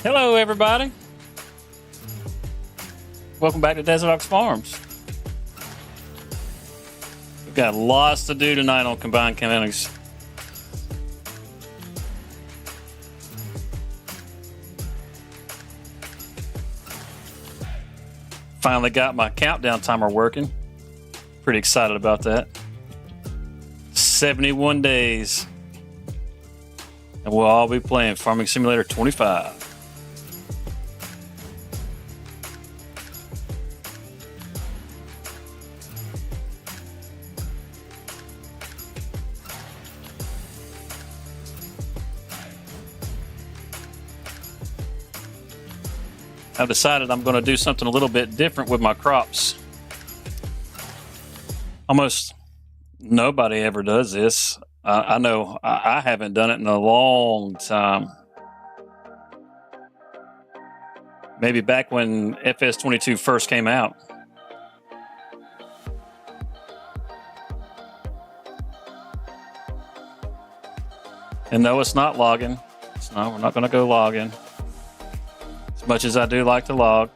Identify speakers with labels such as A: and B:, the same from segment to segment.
A: Hello, everybody. Welcome back to Desert Ox Farms. We've got lots to do tonight on combined counties. Finally got my countdown timer working. Pretty excited about that. 71 days. And we'll all be playing Farming Simulator 25. I've decided I'm going to do something a little bit different with my crops. Almost nobody ever does this. I know I haven't done it in a long time. Maybe back when FS22 first came out. And no, it's not logging. No, we're not going to go logging. As much as I do like to log.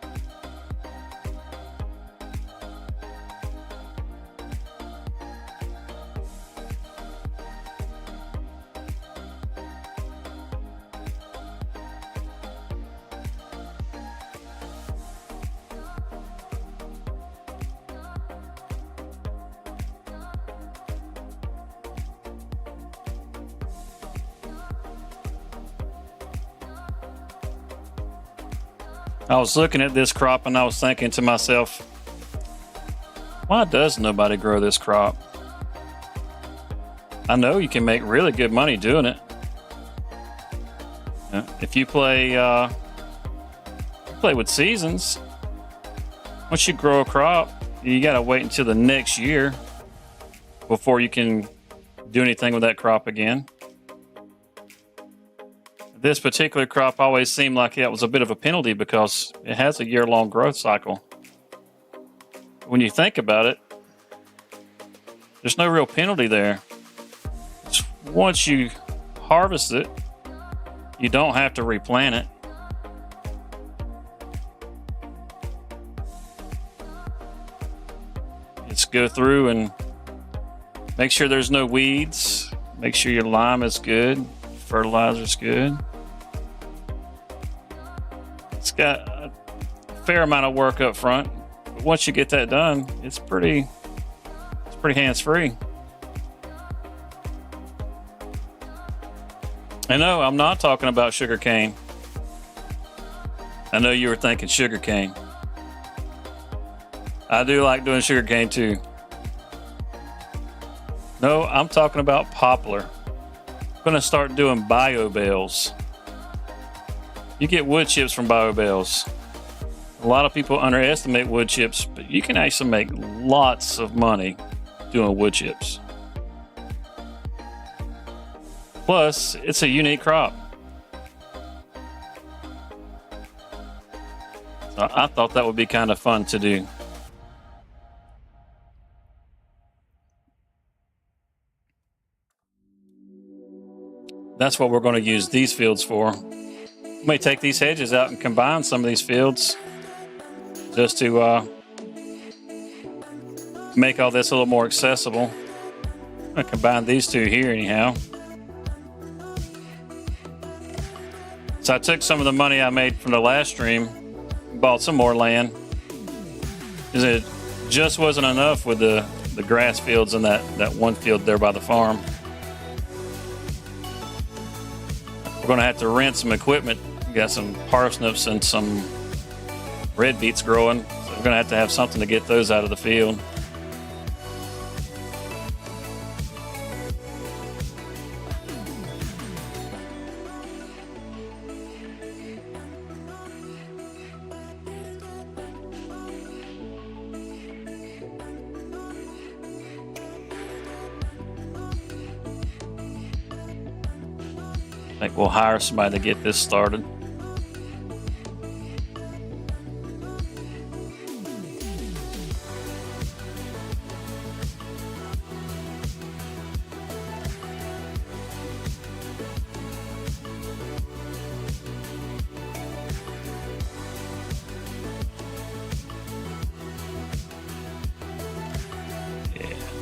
A: I was looking at this crop and I was thinking to myself, why does nobody grow this crop? I know you can make really good money doing it. If you play with seasons, once you grow a crop, you got to wait until the next year before you can do anything with that crop again. This particular crop always seemed like it was a bit of a penalty because it has a year-long growth cycle. When you think about it, there's no real penalty there. Once you harvest it, you don't have to replant it. Just go through and make sure there's no weeds. Make sure your lime is good. Fertilizer's good. It's got a fair amount of work up front, but once you get that done, it's pretty hands-free. And no, I'm not talking about sugarcane. I know you were thinking sugarcane. I do like doing sugarcane too. No, I'm talking about poplar. I'm going to start doing bio bales. You get wood chips from bio bales. A lot of people underestimate wood chips, but you can actually make lots of money doing wood chips. Plus, it's a unique crop. So I thought that would be kind of fun to do. That's what we're going to use these fields for. We may take these hedges out and combine some of these fields just to make all this a little more accessible. I'm going to combine these two here anyhow. So I took some of the money I made from the last stream, bought some more land, because it just wasn't enough with the grass fields in that one field there by the farm. We're going to have to rent some equipment. We got some parsnips and some red beets growing, so we're going to have something to get those out of the field. I think we'll hire somebody to get this started.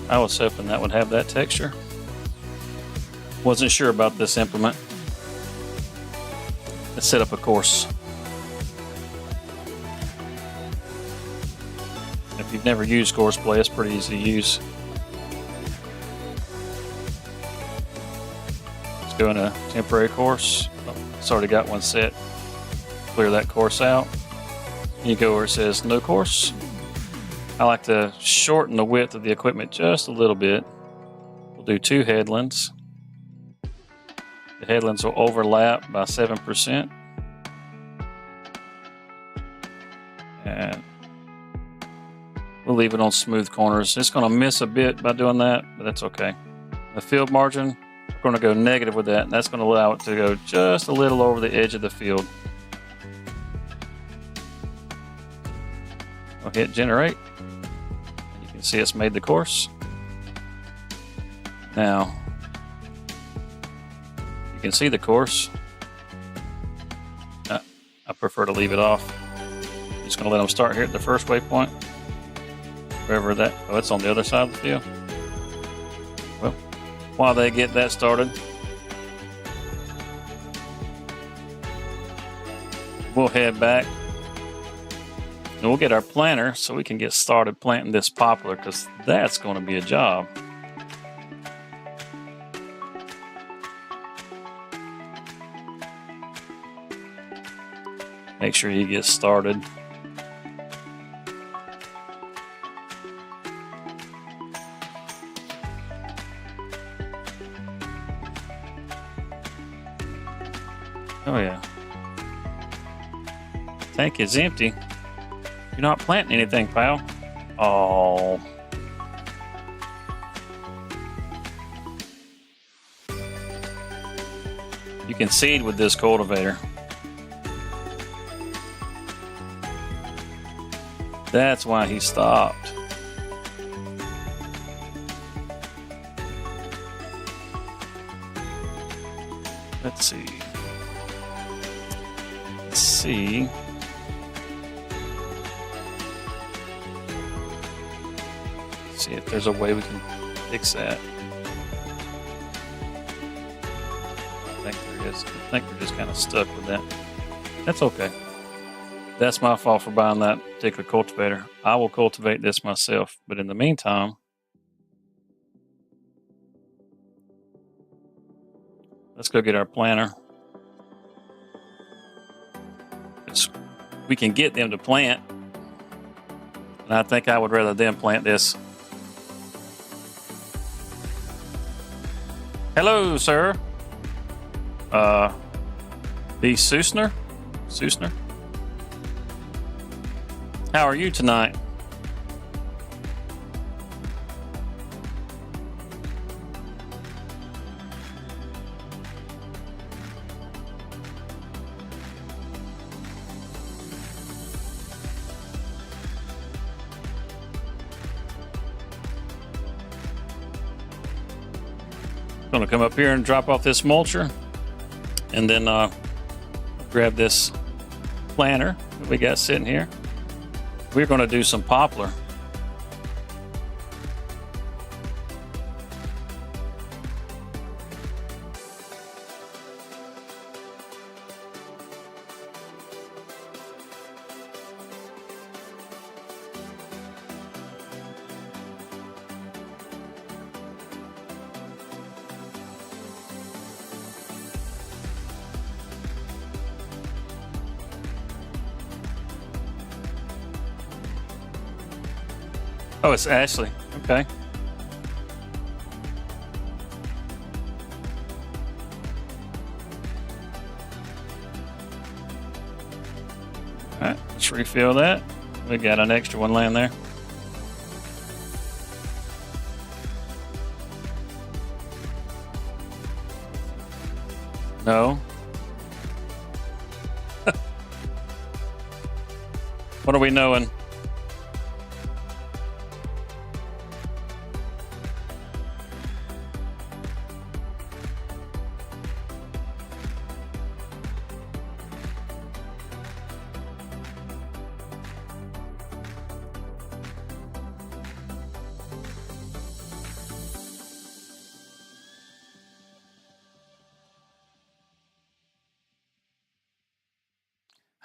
A: I was hoping that would have that texture. Wasn't sure about this implement. Let's set up a course. If you've never used Courseplay, it's pretty easy to use. Let's go in a temporary course. Oh, it's already got one set. Clear that course out. You go where it says no course. I like to shorten the width of the equipment just a little bit. We'll do 2 headlands. The headlands will overlap by 7%. And we'll leave it on smooth corners. It's going to miss a bit by doing that, but that's okay. The field margin, we're going to go negative with that, and that's going to allow it to go just a little over the edge of the field. I'll hit generate. You can see it's made the course. Now, you can see the course. I prefer to leave it off. I'm just going to let them start here at the first waypoint. Wherever that, oh, it's on the other side of the field. Well, while they get that started, we'll head back and we'll get our planter so we can get started planting this poplar, because that's going to be a job. Make sure you get started. Oh yeah. Tank is empty. You're not planting anything, pal. Oh. You can seed with this cultivator. That's why he stopped. Let's see. Let's see. See if there's a way we can fix that. I think there is. I think we're just kind of stuck with that. That's okay. That's my fault for buying that particular cultivator. I will cultivate this myself, but in the meantime, let's go get our planter. We can get them to plant, and I think I would rather them plant this. Hello, sir. B. Susner? Susner? How are you tonight? I'm going to come up here and drop off this mulcher, and then grab this planter that we got sitting here. We're going to do some poplar. Oh, it's Ashley. Okay. All right, let's refill that. We got an extra one laying there. No. What are we knowing?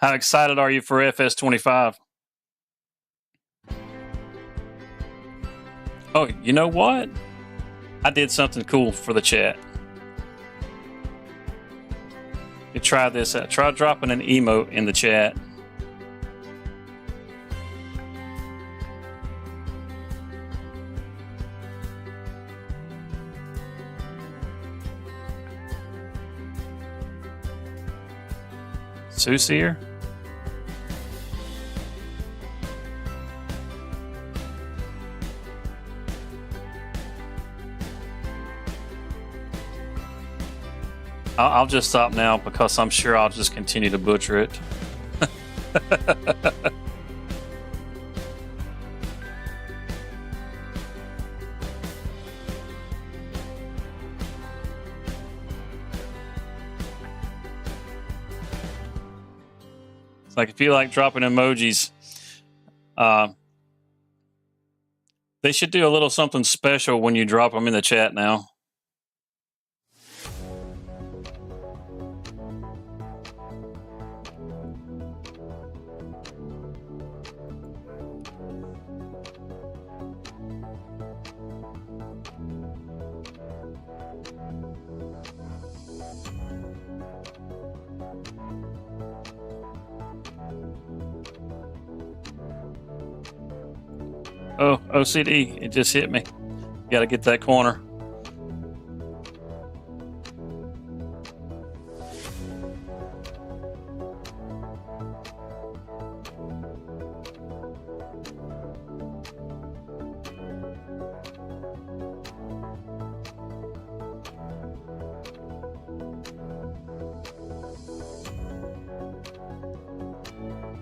A: How excited are you for FS25? Oh, you know what? I did something cool for the chat. You try this out. Try dropping an emote in the chat. Soosier? I'll just stop now because I'm sure I'll just continue to butcher it. It's like if you like dropping emojis, they should do a little something special when you drop them in the chat now. Oh, OCD, it just hit me. Got to get that corner.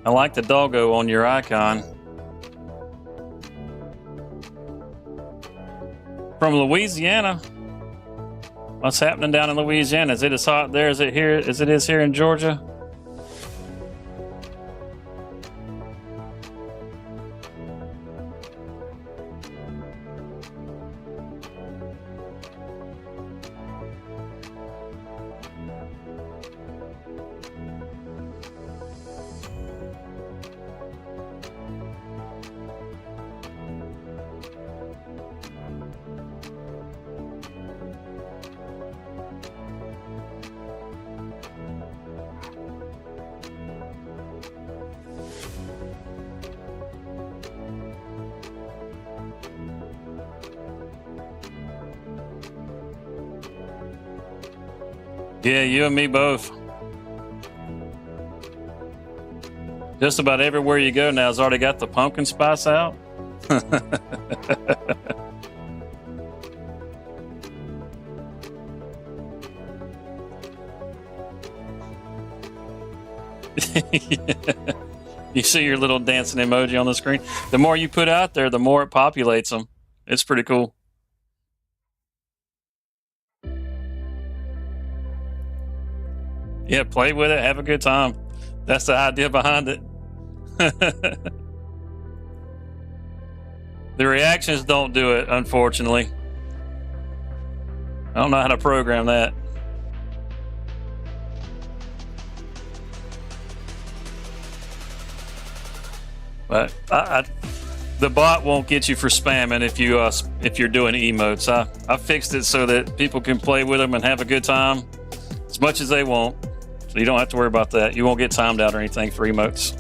A: I like the doggo on your icon. From Louisiana. What's happening down in Louisiana? Is it as hot there as it is here in Georgia? Yeah, you and me both. Just about everywhere you go now has already got the pumpkin spice out. You see your little dancing emoji on the screen. The more you put out there, the more it populates them. It's pretty cool. Yeah, play with it, have a good time. That's the idea behind it. The reactions don't do it, unfortunately. I don't know how to program that. But the bot won't get you for spamming if you're doing emotes. I fixed it so that people can play with them and have a good time as much as they want. So you don't have to worry about that. You won't get timed out or anything for emotes.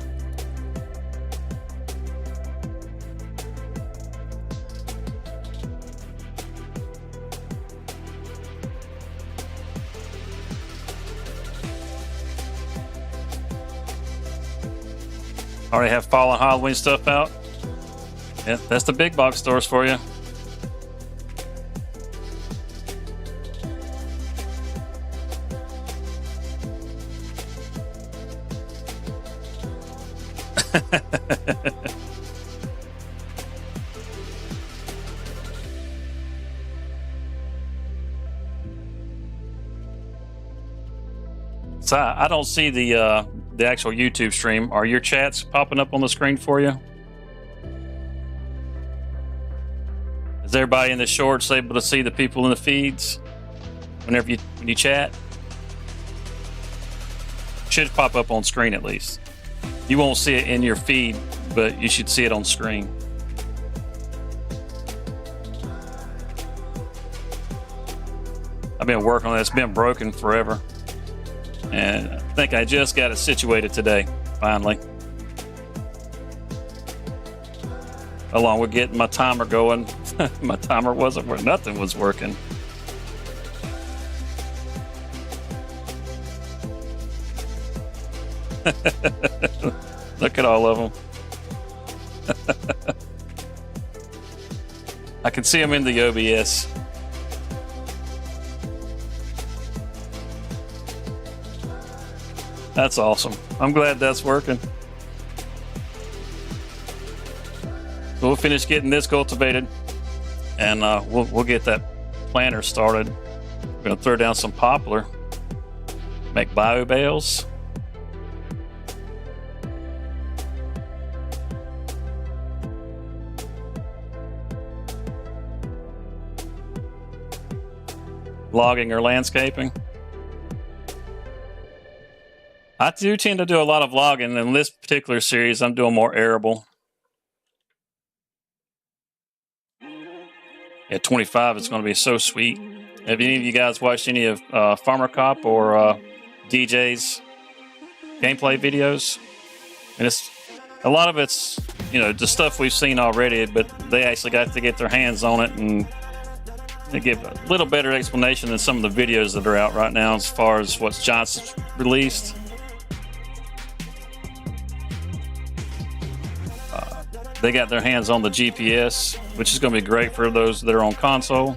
A: Already have fall and Halloween stuff out. Yeah, that's the big box stores for you. So I don't see the actual YouTube stream. Are your chats popping up on the screen for you? Is everybody in the shorts able to see the people in the feeds when you chat? Should pop up on screen at least. You won't see it in your feed, but you should see it on screen. I've been working on it. It's been broken forever. And I think I just got it situated today, finally. Along with getting my timer going. My timer wasn't working. Nothing was working. Look at all of them. I can see them in the OBS. That's awesome. I'm glad that's working. So we'll finish getting this cultivated, and we'll get that planter started. We're going to throw down some poplar, make bio bales. Logging or landscaping. I do tend to do a lot of logging. In this particular series, I'm doing more arable. At 25, it's going to be so sweet. Have any of you guys watched any of Farmer Cop or DJ's gameplay videos? And it's a lot of it's, you know, the stuff we've seen already, but they actually got to get their hands on it, and they give a little better explanation than some of the videos that are out right now as far as what Johnson's released. They got their hands on the GPS, which is going to be great for those that are on console.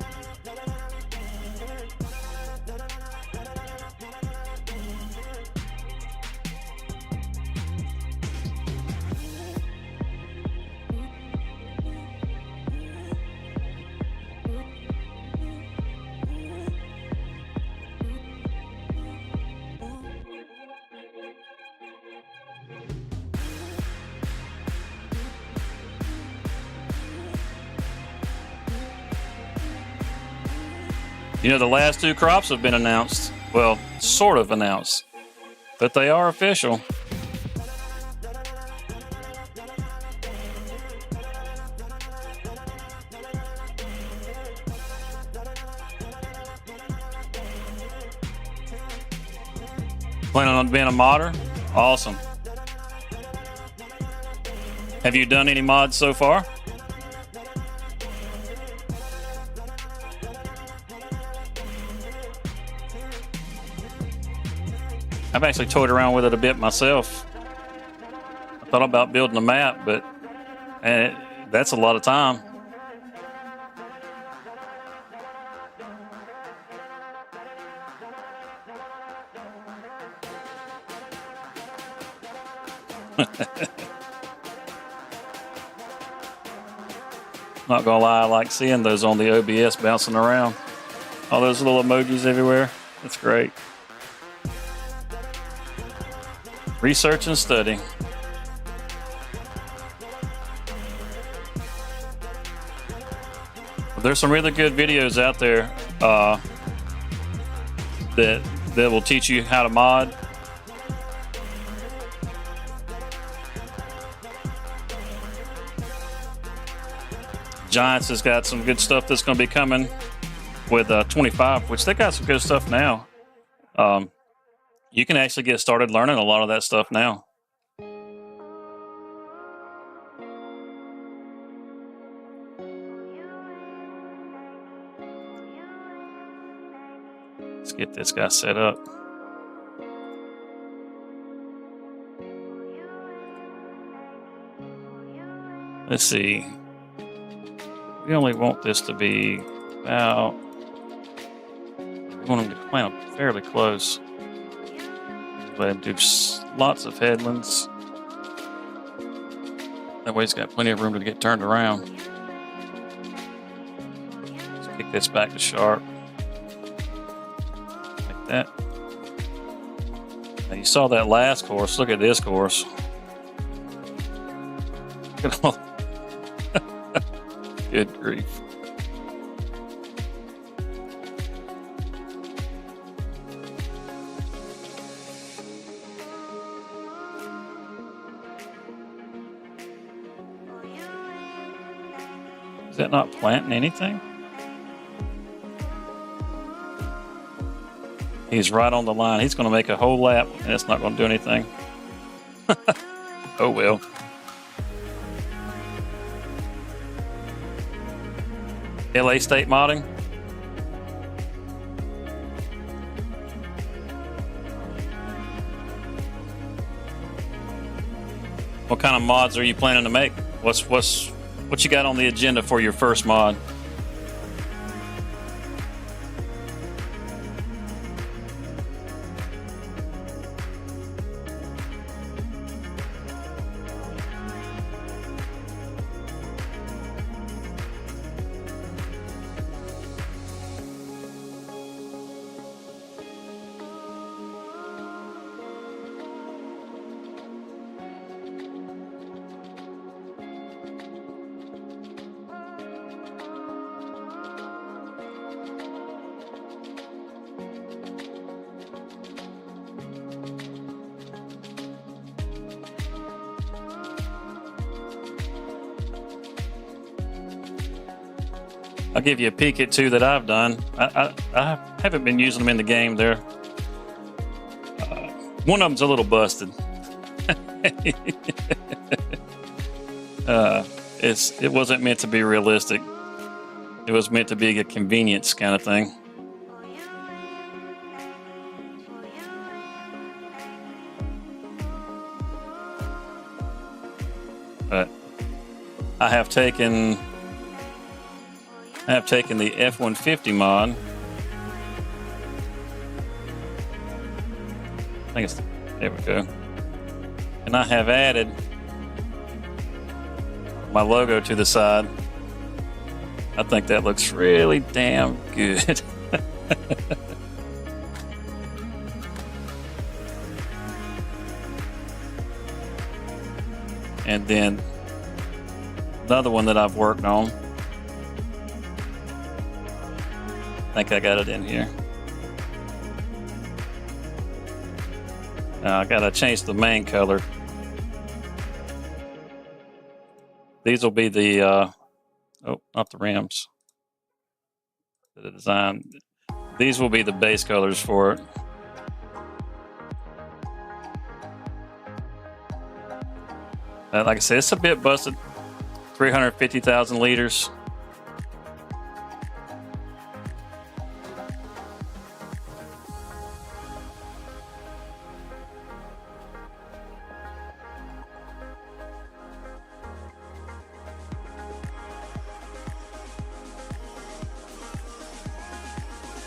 A: You know, the last 2 crops have been announced. Well, sort of announced, but they are official. Planning on being a modder? Awesome. Have you done any mods so far? I've actually toyed around with it a bit myself. I thought about building a map, but that's a lot of time. Not gonna lie, I like seeing those on the OBS bouncing around. All those little emojis everywhere. That's great. Research and study. There's some really good videos out there that will teach you how to mod. Giants has got some good stuff that's going to be coming with 25, which they got some good stuff now. You can actually get started learning a lot of that stuff now. Let's get this guy set up. Let's see. We only want this to be about... We want him to plant them fairly close. Let him do lots of headlands. That way he's got plenty of room to get turned around. Let's kick this back to sharp. Like that. Now you saw that last course. Look at this course. Look at all. Good grief. Is that not planting anything? He's right on the line. He's going to make a whole lap, and it's not going to do anything. Oh, well. LA State modding? What kind of mods are you planning to make? What you got on the agenda for your first mod? I'll give you a peek at two that I've done. I haven't been using them in the game. There, one of them's a little busted. It wasn't meant to be realistic. It was meant to be a convenience kind of thing. But I have taken the F-150 mod. I think it's, there we go. And I have added my logo to the side. I think that looks really damn good. And then another one that I've worked on. I think I got it in here. Now I gotta change the main color. These will be the, oh, not the rims. The design. These will be the base colors for it. Like I said, it's a bit busted. 350,000 liters.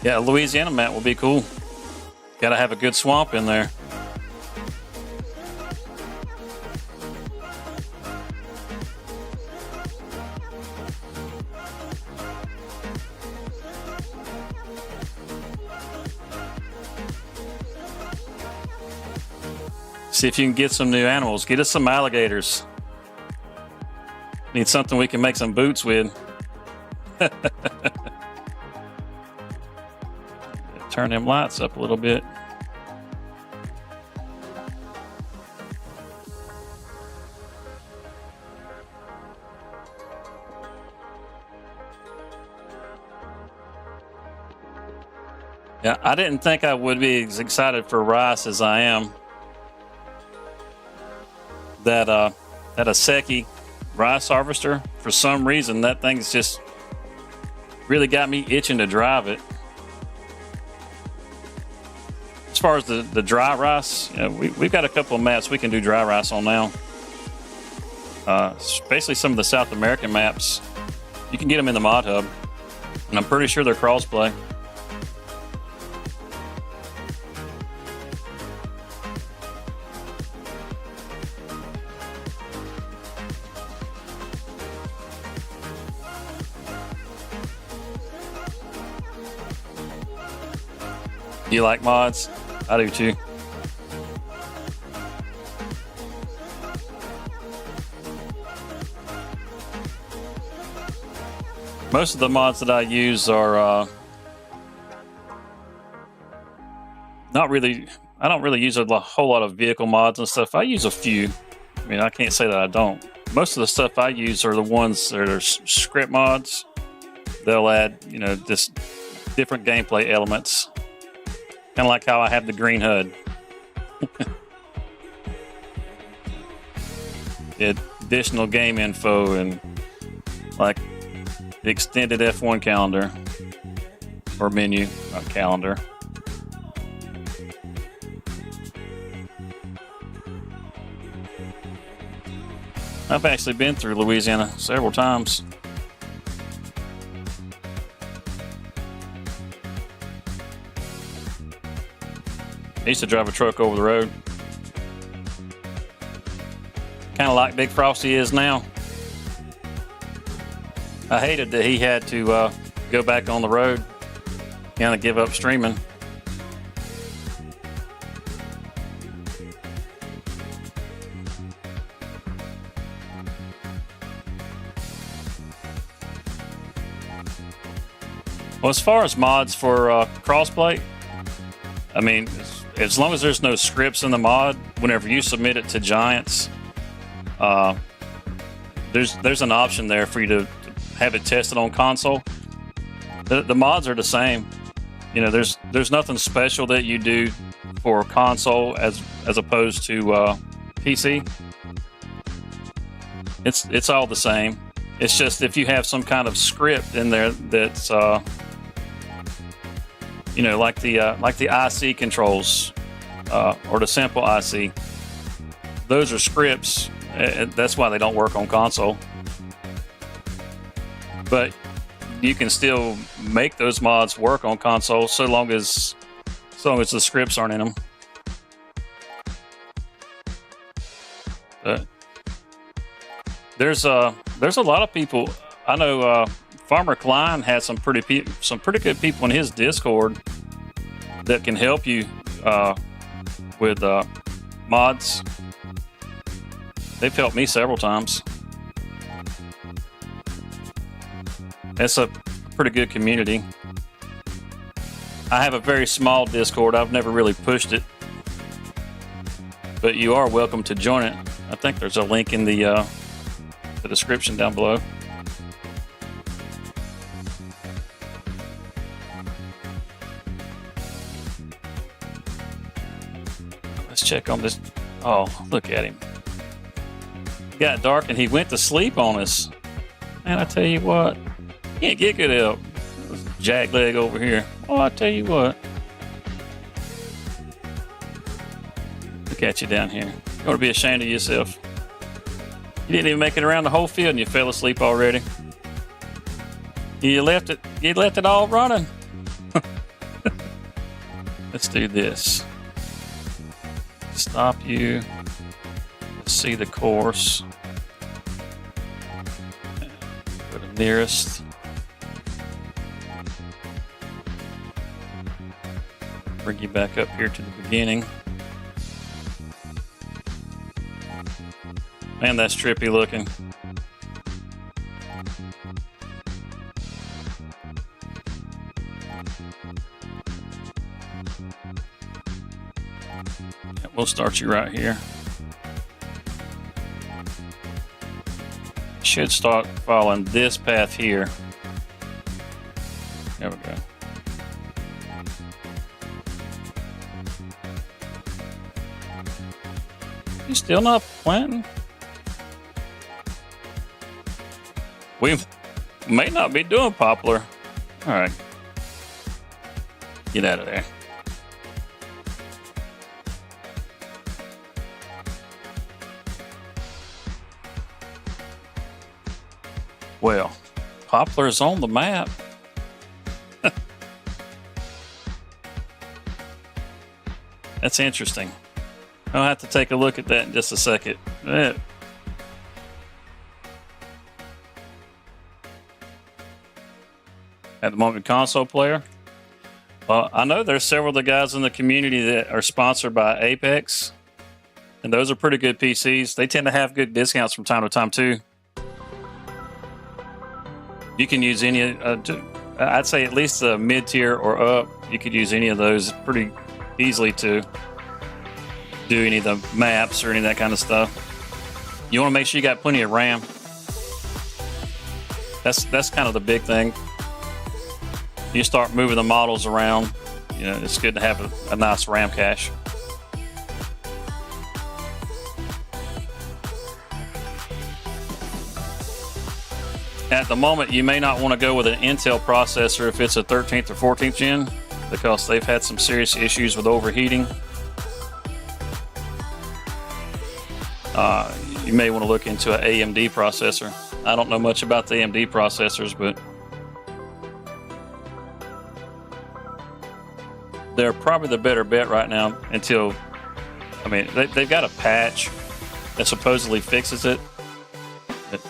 A: Yeah, a Louisiana mat will be cool. Gotta have a good swamp in there. See if you can get some new animals. Get us some alligators. Need something we can make some boots with. Turn them lights up a little bit. Yeah, I didn't think I would be as excited for rice as I am. That Aseki rice harvester, for some reason, that thing's just really got me itching to drive it. As far as the dry rice, you know, we've got a couple of maps we can do dry rice on now. Especially some of the South American maps. You can get them in the mod hub, and I'm pretty sure they're crossplay. You like mods? I do too. Most of the mods that I use are not really. I don't really use a whole lot of vehicle mods and stuff. I use a few. I mean, I can't say that I don't, most of the stuff I use are the ones that are script mods. They'll add, just different gameplay elements. Kind of like how I have the green HUD. Additional game info and like the extended F1 calendar or menu, not calendar. I've actually been through Louisiana several times. I used to drive a truck over the road. Kind of like Big Frosty is now. I hated that he had to go back on the road, kind of give up streaming. Well, as far as mods for crossplay, I mean, as long as there's no scripts in the mod, whenever you submit it to Giants, there's an option there for you to have it tested on console. The mods are the same. There's nothing special that you do for console as opposed to PC. It's all the same. It's just if you have some kind of script in there that's like the IC controls or the simple IC. Those are scripts. That's why they don't work on console. But you can still make those mods work on console so long as the scripts aren't in them. But there's a lot of people. I know Farmer Klein has some pretty good people in his Discord that can help you with mods. They've helped me several times. It's a pretty good community. I have a very small Discord. I've never really pushed it, but you are welcome to join it. I think there's a link in the description down below. Let's check on this. Oh, look at him. It got dark and he went to sleep on us. Man, I tell you what, can't get good help. Jack leg over here. Oh, I tell you what. Look at you down here. You ought to be ashamed of yourself. You didn't even make it around the whole field and you fell asleep already. You left it all running. Let's do this. Stop you. Let's see the course. Go to nearest. Bring you back up here to the beginning. Man, that's trippy looking. We'll start you right here. Should start following this path here. There we go. You still not planting? We may not be doing poplar. All right. Get out of there. Well, poplar is on the map. That's interesting. I'll have to take a look at that in just a second. At the moment, console player. Well, I know there's several of the guys in the community that are sponsored by Apex, and those are pretty good PCs. They tend to have good discounts from time to time too. You can use any. I'd say at least a mid-tier or up. You could use any of those pretty easily to do any of the maps or any of that kind of stuff. You want to make sure you got plenty of RAM. That's kind of the big thing. You start moving the models around, you know, it's good to have a nice RAM cache. At the moment, you may not want to go with an Intel processor if it's a 13th or 14th gen, because they've had some serious issues with overheating. You may want to look into an AMD processor. I don't know much about the AMD processors, but they're probably the better bet right now until, I mean, they've got a patch that supposedly fixes it. But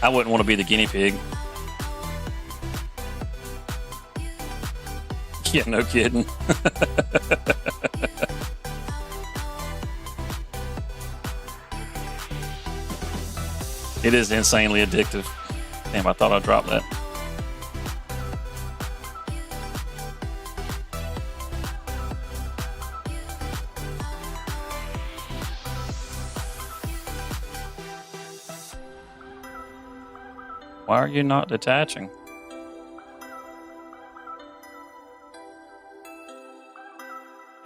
A: I wouldn't want to be the guinea pig. Yeah, no kidding. It is insanely addictive. Damn, I thought I dropped that. Why are you not detaching?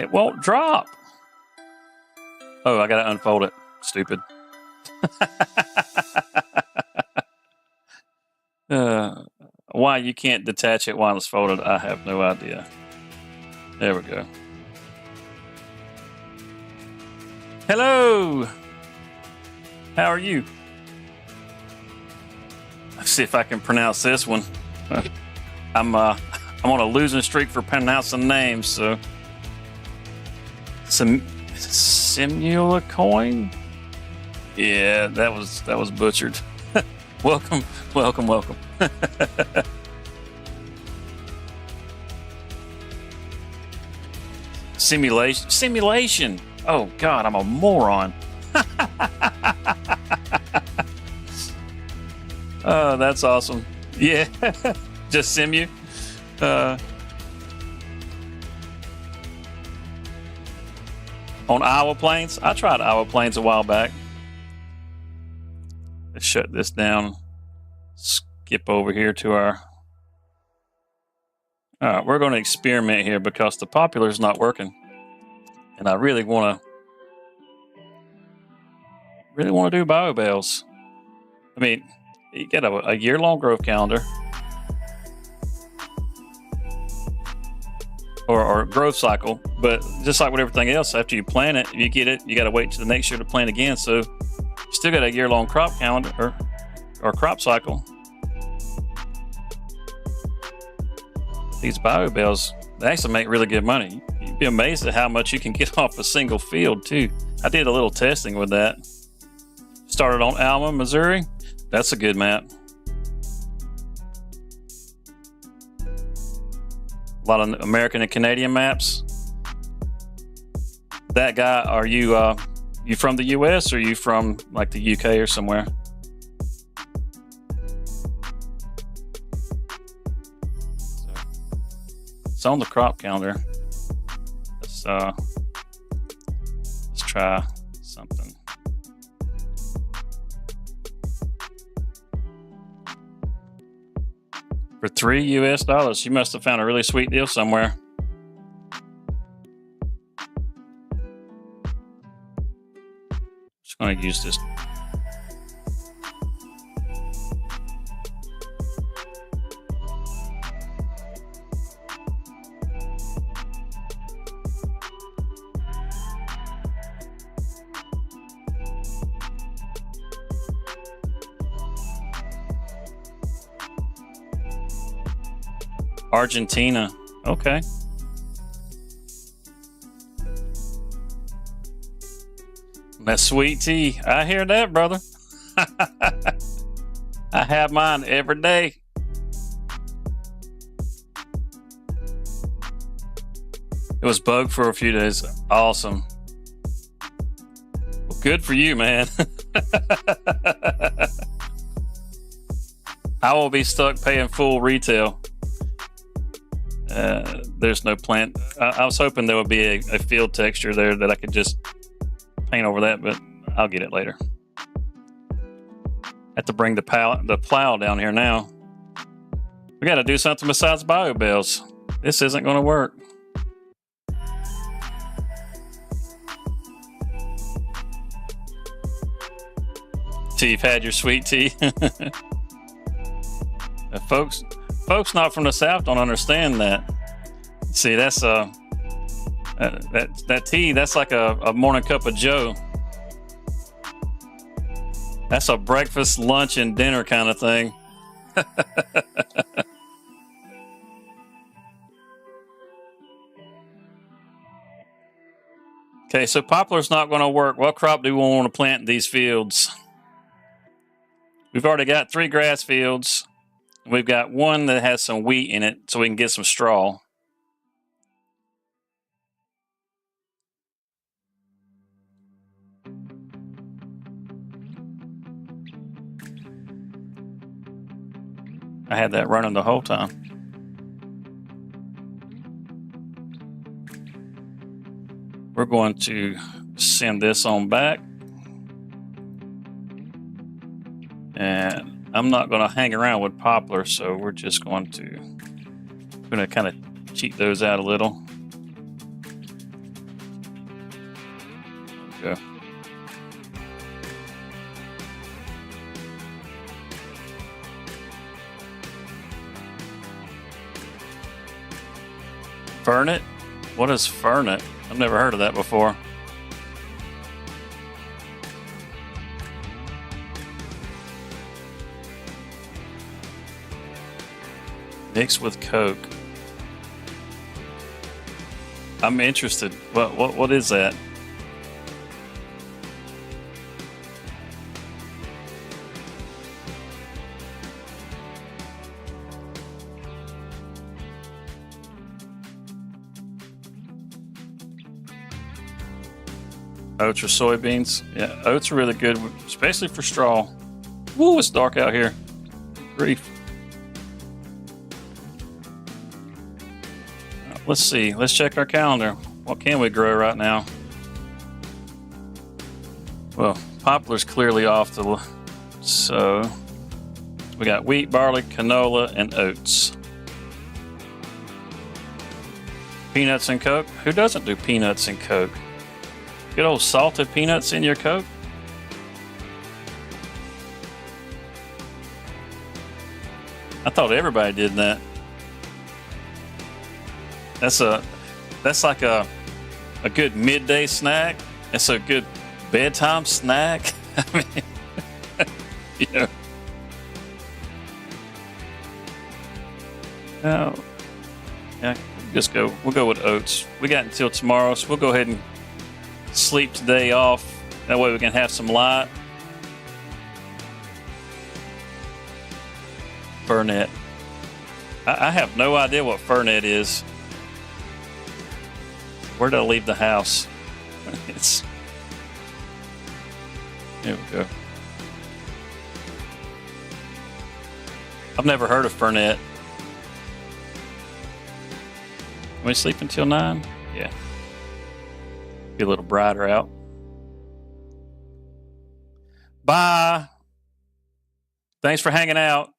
A: It won't drop. Oh, I gotta unfold it. Stupid. Why you can't detach it while it's folded, I have no idea. There we go. Hello! How are you? Let's see if I can pronounce this one. I'm on a losing streak for pronouncing names, so. Simulacoin? Yeah, that was butchered. Welcome. Simulation. Oh God, I'm a moron. Oh, that's awesome. Yeah, just simu. On Iowa Plains, I tried Iowa Plains a while back. Let's shut this down. Skip over here to our. All right, we're going to experiment here because the popular is not working, and I really want to do biobales. I mean, you get a year-long growth calendar or growth cycle, but just like with everything else, after you plant it, you get it, you got to wait to the next year to plant again. So you still got a year-long crop calendar or crop cycle. These biobales, they actually make really good money. You'd be amazed at how much you can get off a single field too. I did a little testing with that. Started on Alma, Missouri. That's a good map. A lot of American and Canadian maps. That guy, are you from the US or are you from like the UK or somewhere? It's on the crop calendar. Let's try something. For $3 US, you must have found a really sweet deal somewhere. Just going to use this. Argentina. Okay. That sweet tea. I hear that, brother. I have mine every day. It was bugged for a few days. Awesome. Well, good for you, man. I will be stuck paying full retail. There's no plant. I was hoping there would be a field texture there that I could just paint over that, but I'll get it later. Have to bring the plow down here now. We got to do something besides bio bales. This isn't going to work. Till you've had your sweet tea. folks not from the South don't understand that. See, that's that tea. That's like a morning cup of Joe. That's a breakfast, lunch, and dinner kind of thing. Okay, so poplar's not going to work. What crop do we want to plant in these fields? We've already got 3 grass fields. We've got one that has some wheat in it, so we can get some straw. I had that running the whole time. We're going to send this on back. And I'm not going to hang around with poplar, so we're just going to kind of cheat those out a little. There we go. Fernet? What is fernet? I've never heard of that before. Mixed with Coke. I'm interested. What is that? Oats or soybeans? Yeah, oats are really good, especially for straw. Woo, it's dark out here. Grief. Let's see. Let's check our calendar. What can we grow right now? Well, poplar's clearly off the... So, we got wheat, barley, canola, and oats. Peanuts and Coke? Who doesn't do peanuts and Coke? Good old salted peanuts in your Coke? I thought everybody did that. That's like a good midday snack. It's a good bedtime snack. I mean, you know. Oh, yeah. We'll go with oats. We got until tomorrow, so we'll go ahead and sleep today off. That way we can have some light. Fernet. I have no idea what fernet is. Where did I leave the house? Here we go. I've never heard of fernet. Can we sleep until 9? Yeah. Be a little brighter out. Bye. Thanks for hanging out.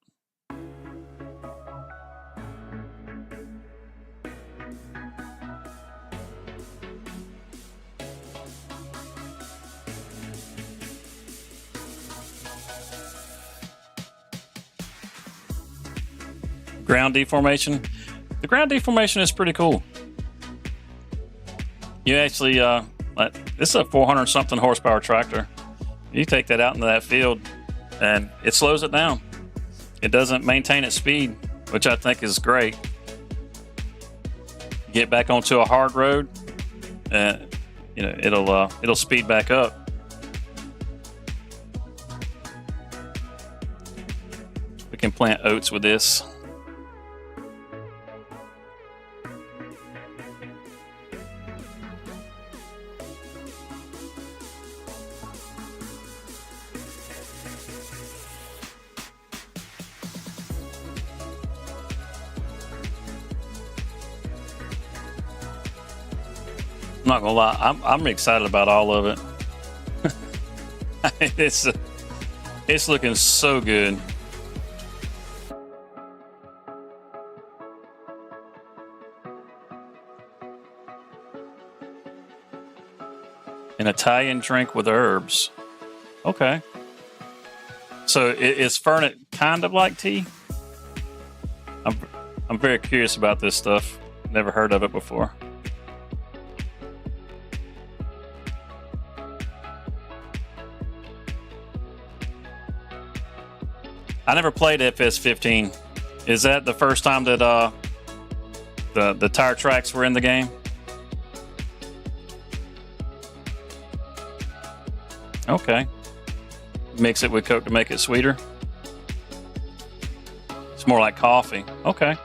A: Ground deformation. The ground deformation is pretty cool. You actually, this is a 400 something horsepower tractor. You take that out into that field and it slows it down. It doesn't maintain its speed, which I think is great. Get back onto a hard road, it'll speed back up. We can plant oats with this. I'm not gonna lie, I'm excited about all of it. it's it's looking so good. An Italian drink with herbs. Okay. So is Fernet kind of like tea? I'm very curious about this stuff. Never heard of it before. I never played FS15. Is that the first time that the tire tracks were in the game? Okay. Mix it with Coke to make it sweeter. It's more like coffee. Okay.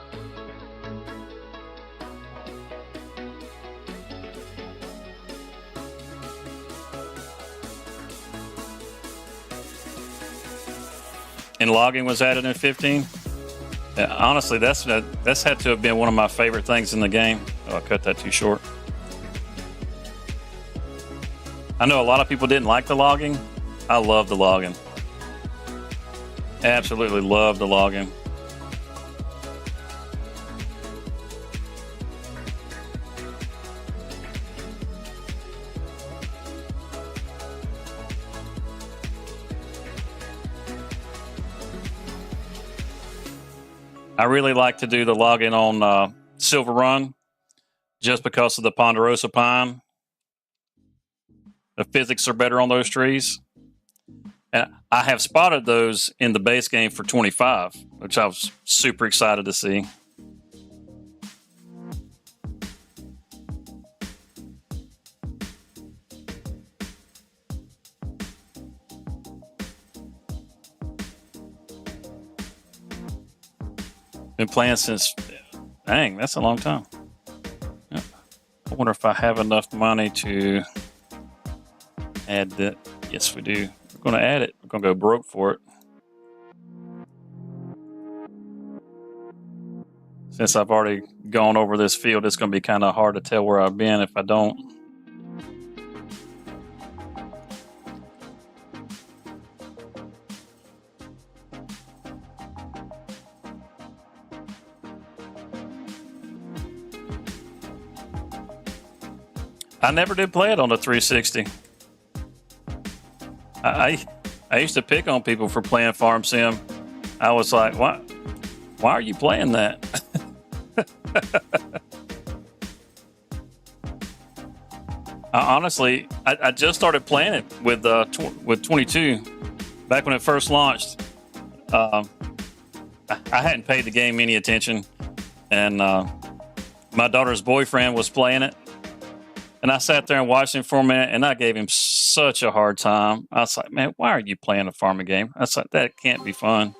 A: And logging was added in 15. Yeah, honestly, that's had to have been one of my favorite things in the game. Oh, I cut that too short. I know a lot of people didn't like the logging. I love the logging. Absolutely love the logging. I really like to do the logging on Silver Run just because of the ponderosa pine. The physics are better on those trees. And I have spotted those in the base game for 25, which I was super excited to see. Been playing since, dang, that's a long time. Yep. I wonder if I have enough money to add that. Yes, we do. We're going to add it. We're going to go broke for it. Since I've already gone over this field, it's going to be kind of hard to tell where I've been if I don't. I never did play it on the 360. I used to pick on people for playing Farm Sim. I was like, why are you playing that? Honestly, I just started playing it with 22 back when it first launched. I hadn't paid the game any attention, and my daughter's boyfriend was playing it. And I sat there and watched him for a minute, and I gave him such a hard time. I was like, man, why are you playing a farming game? I was like, that can't be fun.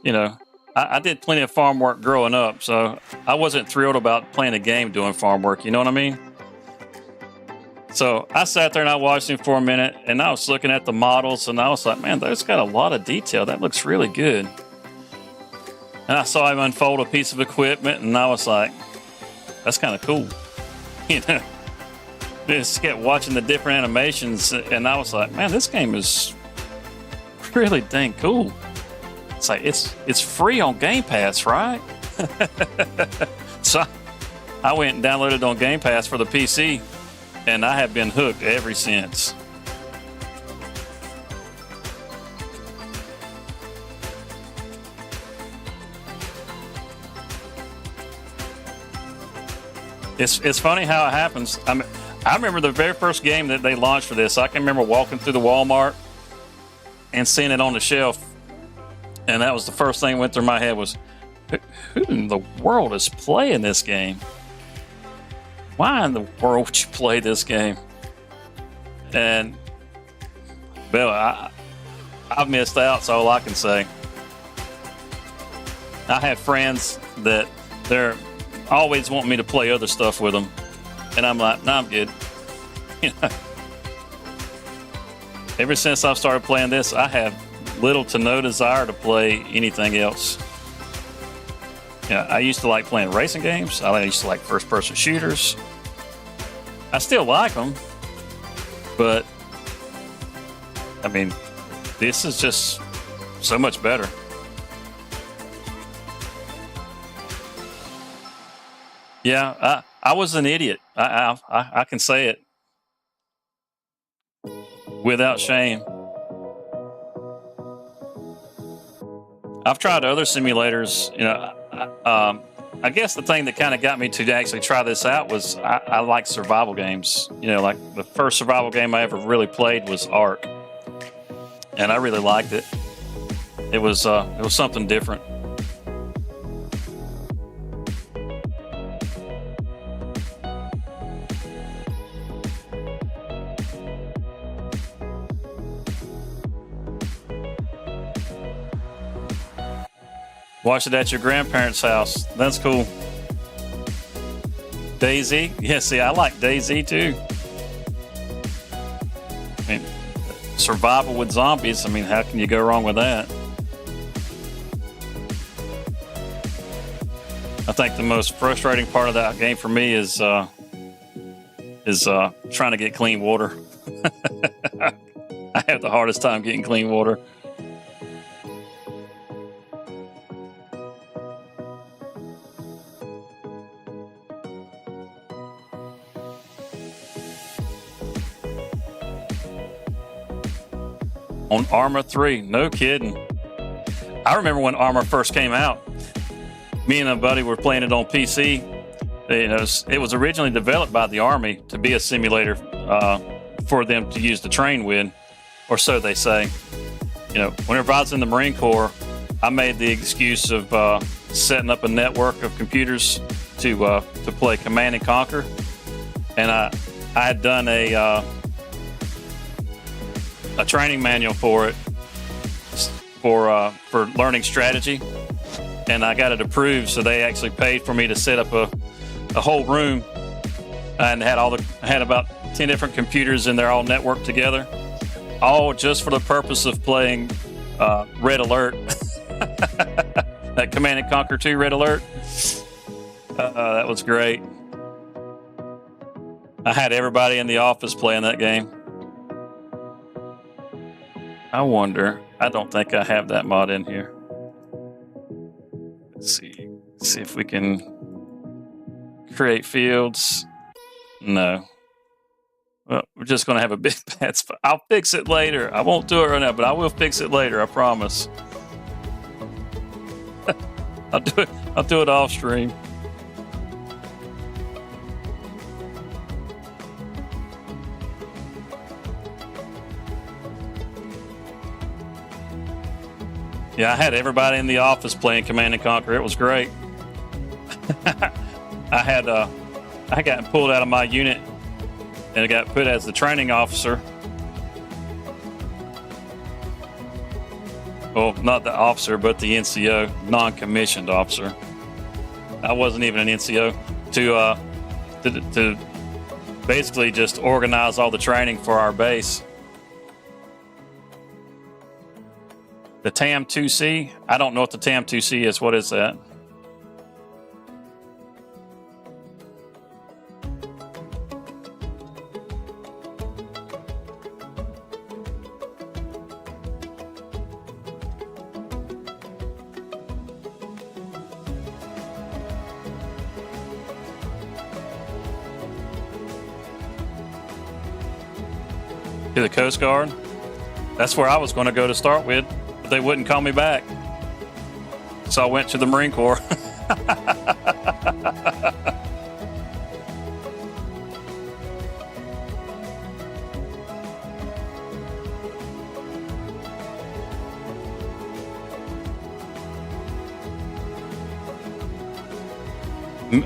A: You know, I did plenty of farm work growing up, so I wasn't thrilled about playing a game doing farm work. You know what I mean? So I sat there and I watched him for a minute, and I was looking at the models, and I was like, man, that's got a lot of detail. That looks really good. And I saw him unfold a piece of equipment, and I was like, that's kind of cool. You know? Just kept watching the different animations, and I was like, man, this game is really dang cool. It's like it's free on Game Pass, right? So I went and downloaded it on Game Pass for the PC, and I have been hooked ever since. It's funny how it happens. I remember the very first game that they launched for this. I can remember walking through the Walmart and seeing it on the shelf, and that was the first thing that went through my head was, who in the world is playing this game? Why in the world would you play this game? And, well, I've missed out, so all I can say. I have friends that they're always want me to play other stuff with them. And I'm like, no, I'm good. You know, ever since I've started playing this, I have little to no desire to play anything else. Yeah, I used to like playing racing games. I used to like first-person shooters. I still like them, but I mean, this is just so much better. Yeah, I was an idiot. I can say it without shame. I've tried other simulators. I guess the thing that kind of got me to actually try this out was I like survival games. Like the first survival game I ever really played was Ark, and I really liked it. It was something different. Watch it at your grandparents' house. That's cool. DayZ? Yeah, see, I like DayZ too. I mean, survival with zombies. I mean, how can you go wrong with that? I think the most frustrating part of that game for me is trying to get clean water. I have the hardest time getting clean water. On Arma 3, no kidding. I remember when Arma first came out, me and a buddy were playing it on PC. It was originally developed by the Army to be a simulator for them to use to train with, or so they say. Whenever I was in the Marine Corps, I made the excuse of setting up a network of computers to play Command and Conquer, and I had done a training manual for it for learning strategy, and I got it approved. So they actually paid for me to set up a whole room, and had about 10 different computers, and they're all networked together, all just for the purpose of playing Red Alert. That Command and Conquer 2 Red Alert. That was great. I had everybody in the office playing that game. I wonder. I don't think I have that mod in here. Let's see if we can create fields. No. Well, we're just going to have a big bad spot. I'll fix it later. I won't do it right now, but I will fix it later. I promise. I'll do it off stream. Yeah, I had everybody in the office playing Command and Conquer. It was great. I got pulled out of my unit and I got put as the training officer. Well, not the officer, but the NCO, non-commissioned officer. I wasn't even an NCO to basically just organize all the training for our base. The TAM-2C? I don't know what the TAM-2C is. What is that? To the Coast Guard? That's where I was going to go to start with. They wouldn't call me back, so I went to the Marine Corps.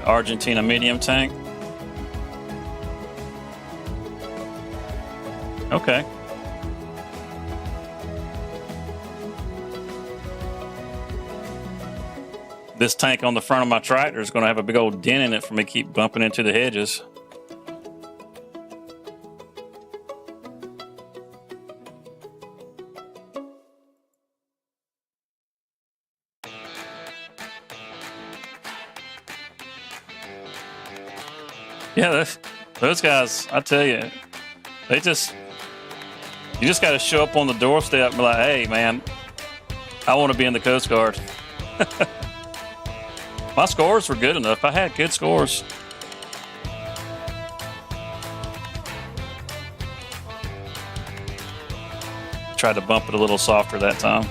A: Argentina medium tank. Okay. This tank on the front of my tractor is going to have a big old dent in it for me to keep bumping into the hedges. Yeah, those guys, I tell you, You just got to show up on the doorstep and be like, hey, man, I want to be in the Coast Guard. My scores were good enough. I had good scores. Tried to bump it a little softer that time.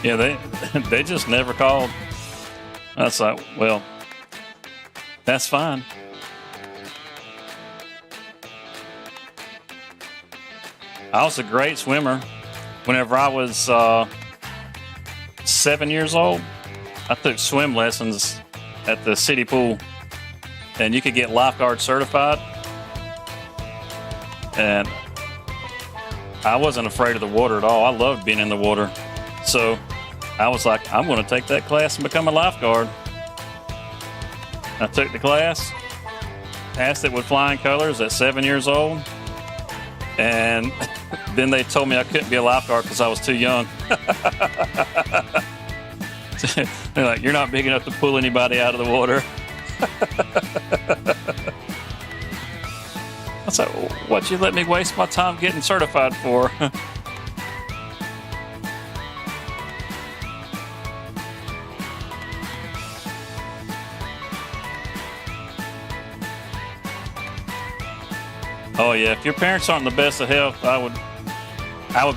A: Yeah, they just never called. That's like, well, that's fine. I was a great swimmer. Whenever I was 7 years old, I took swim lessons at the city pool, and you could get lifeguard certified. And I wasn't afraid of the water at all. I loved being in the water. So I was like, I'm going to take that class and become a lifeguard. I took the class, passed it with flying colors at 7 years old. And then they told me I couldn't be a lifeguard because I was too young. They're like, you're not big enough to pull anybody out of the water. I was like, what'd you let me waste my time getting certified for? Oh yeah, if your parents aren't in the best of health, I would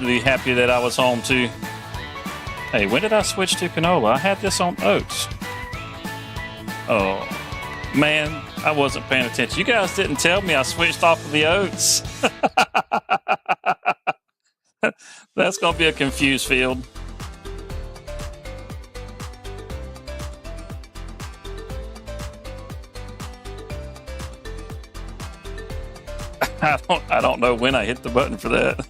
A: be happy that I was home too. Hey, when did I switch to canola? I had this on oats. Oh man, I wasn't paying attention. You guys didn't tell me I switched off of the oats. That's gonna be a confused field. I don't know when I hit the button for that.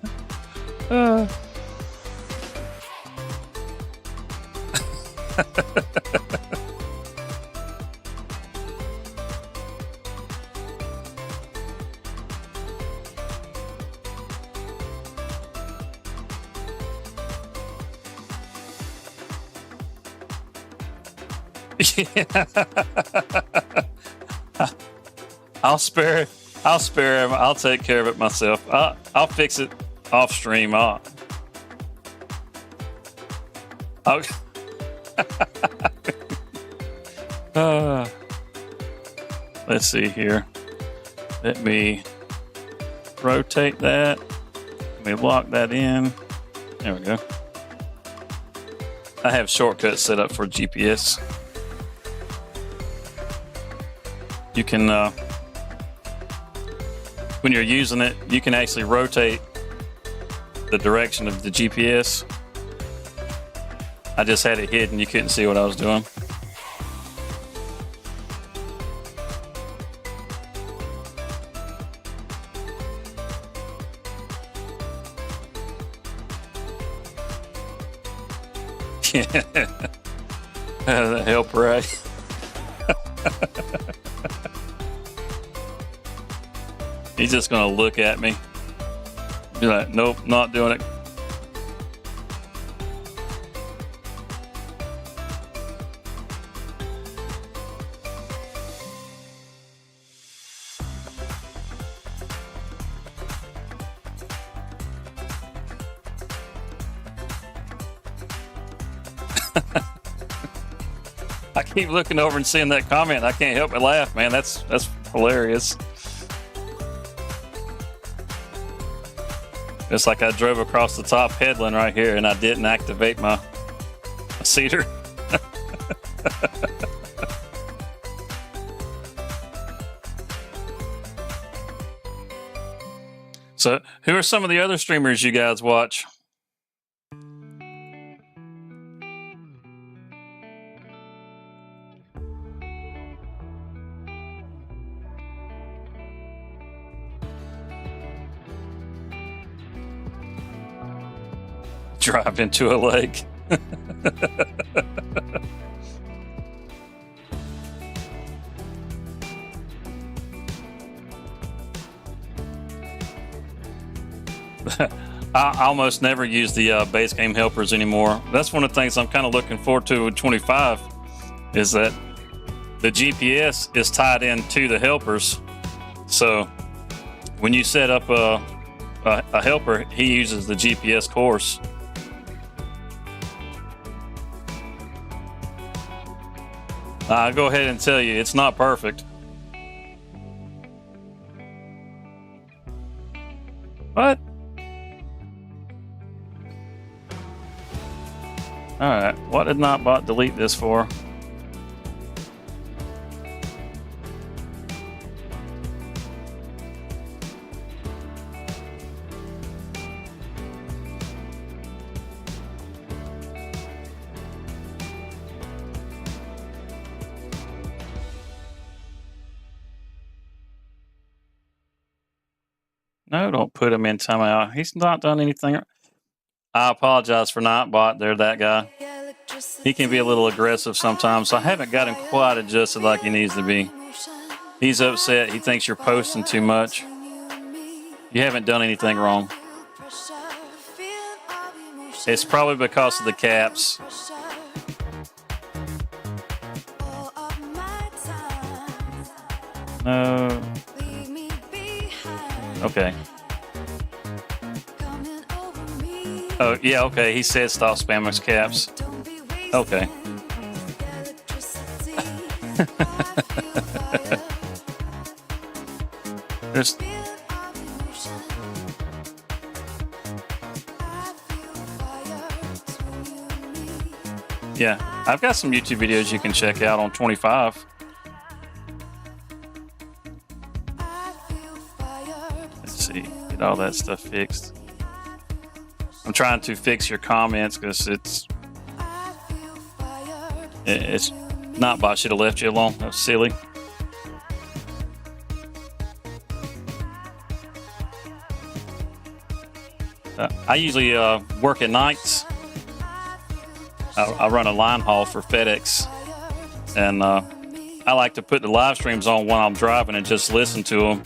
A: I'll spare him. I'll take care of it myself. I'll fix it off stream. Let's see here. Let me rotate that. Let me lock that in. There we go. I have shortcuts set up for GPS. You can, when you're using it, you can actually rotate the direction of the GPS. I just had it hidden. You couldn't see what I was doing. That'll help, right? He's just gonna look at me, be like, nope, not doing it. I keep looking over and seeing that comment. I can't help but laugh, man. That's hilarious. It's like I drove across the top headland right here and I didn't activate my cedar. So, who are some of the other streamers you guys watch? Drive into a lake. I almost never use the base game helpers anymore. That's one of the things I'm kind of looking forward to with 25 is that the GPS is tied into the helpers. So when you set up a helper, he uses the GPS course. I'll go ahead and tell you, it's not perfect. What? Alright, what did Nightbot delete this for? No, don't put him in timeout. He's not done anything. I apologize for Nightbot. They're that guy. He can be a little aggressive sometimes, so I haven't got him quite adjusted like he needs to be. He's upset. He thinks you're posting too much. You haven't done anything wrong. It's probably because of the caps. No. Okay. Oh, yeah, okay. He said stop spamming his caps. Okay. Just... Yeah, I've got some YouTube videos you can check out on 25. Let's see, get all that stuff fixed. I'm trying to fix your comments because it's Nightbot should have left you alone. That was silly. I usually work at nights. I run a line haul for FedEx, and I like to put the live streams on when I'm driving and just listen to them.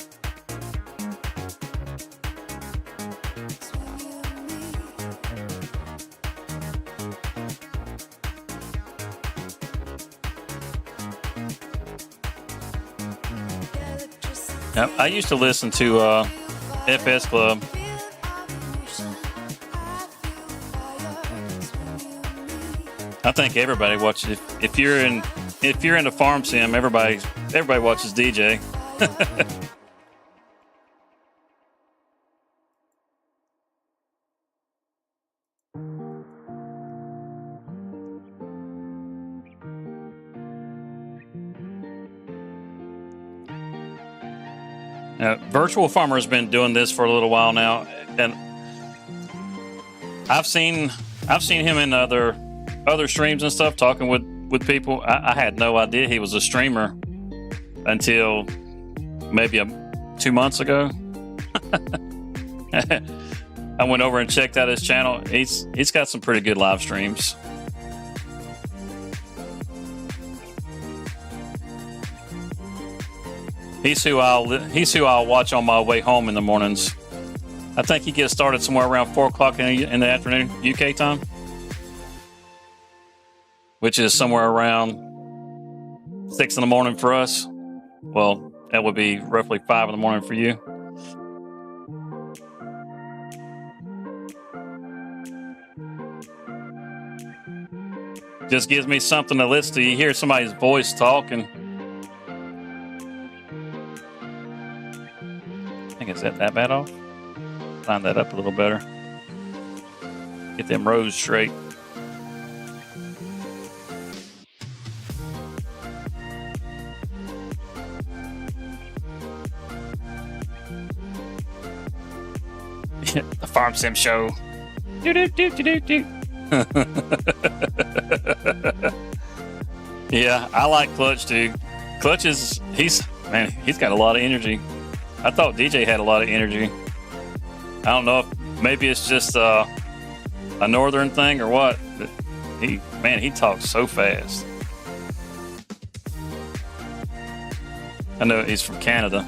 A: Now, I used to listen to FS Club. I think everybody watches. If you're into farm sim, everybody watches DJ. Virtual Farmer has been doing this for a little while now, and I've seen him in other streams and stuff talking with people. I had no idea he was a streamer until maybe 2 months ago. I went over and checked out his channel. He's got some pretty good live streams. He's who I'll watch on my way home in the mornings. I think he gets started somewhere around 4 o'clock in the afternoon, UK time, which is somewhere around 6 in the morning for us. Well, that would be roughly 5 in the morning for you. Just gives me something to listen to. You hear somebody's voice talking. I think it's that bad off. Line that up a little better. Get them rows straight. The Farm Sim Show. Yeah, I like Clutch too. Clutch is he's got a lot of energy. I thought DJ had a lot of energy. I don't know if maybe it's just a northern thing or what, but he talks so fast. I know he's from Canada.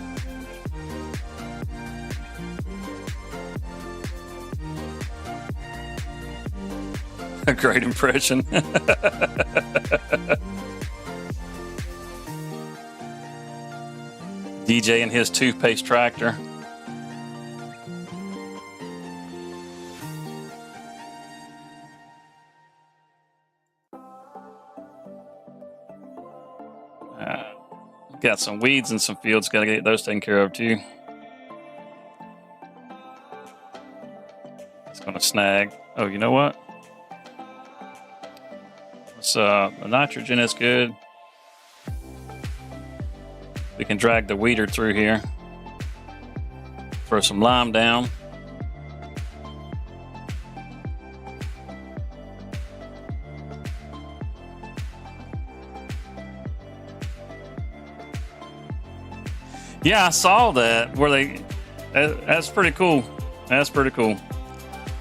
A: A great impression. DJ and his toothpaste tractor. Got some weeds in some fields. Got to get those taken care of too. It's going to snag. Oh, you know what? The nitrogen is good. We can drag the weeder through here. Throw some lime down. Yeah, I saw that where they. That's pretty cool. That's pretty cool.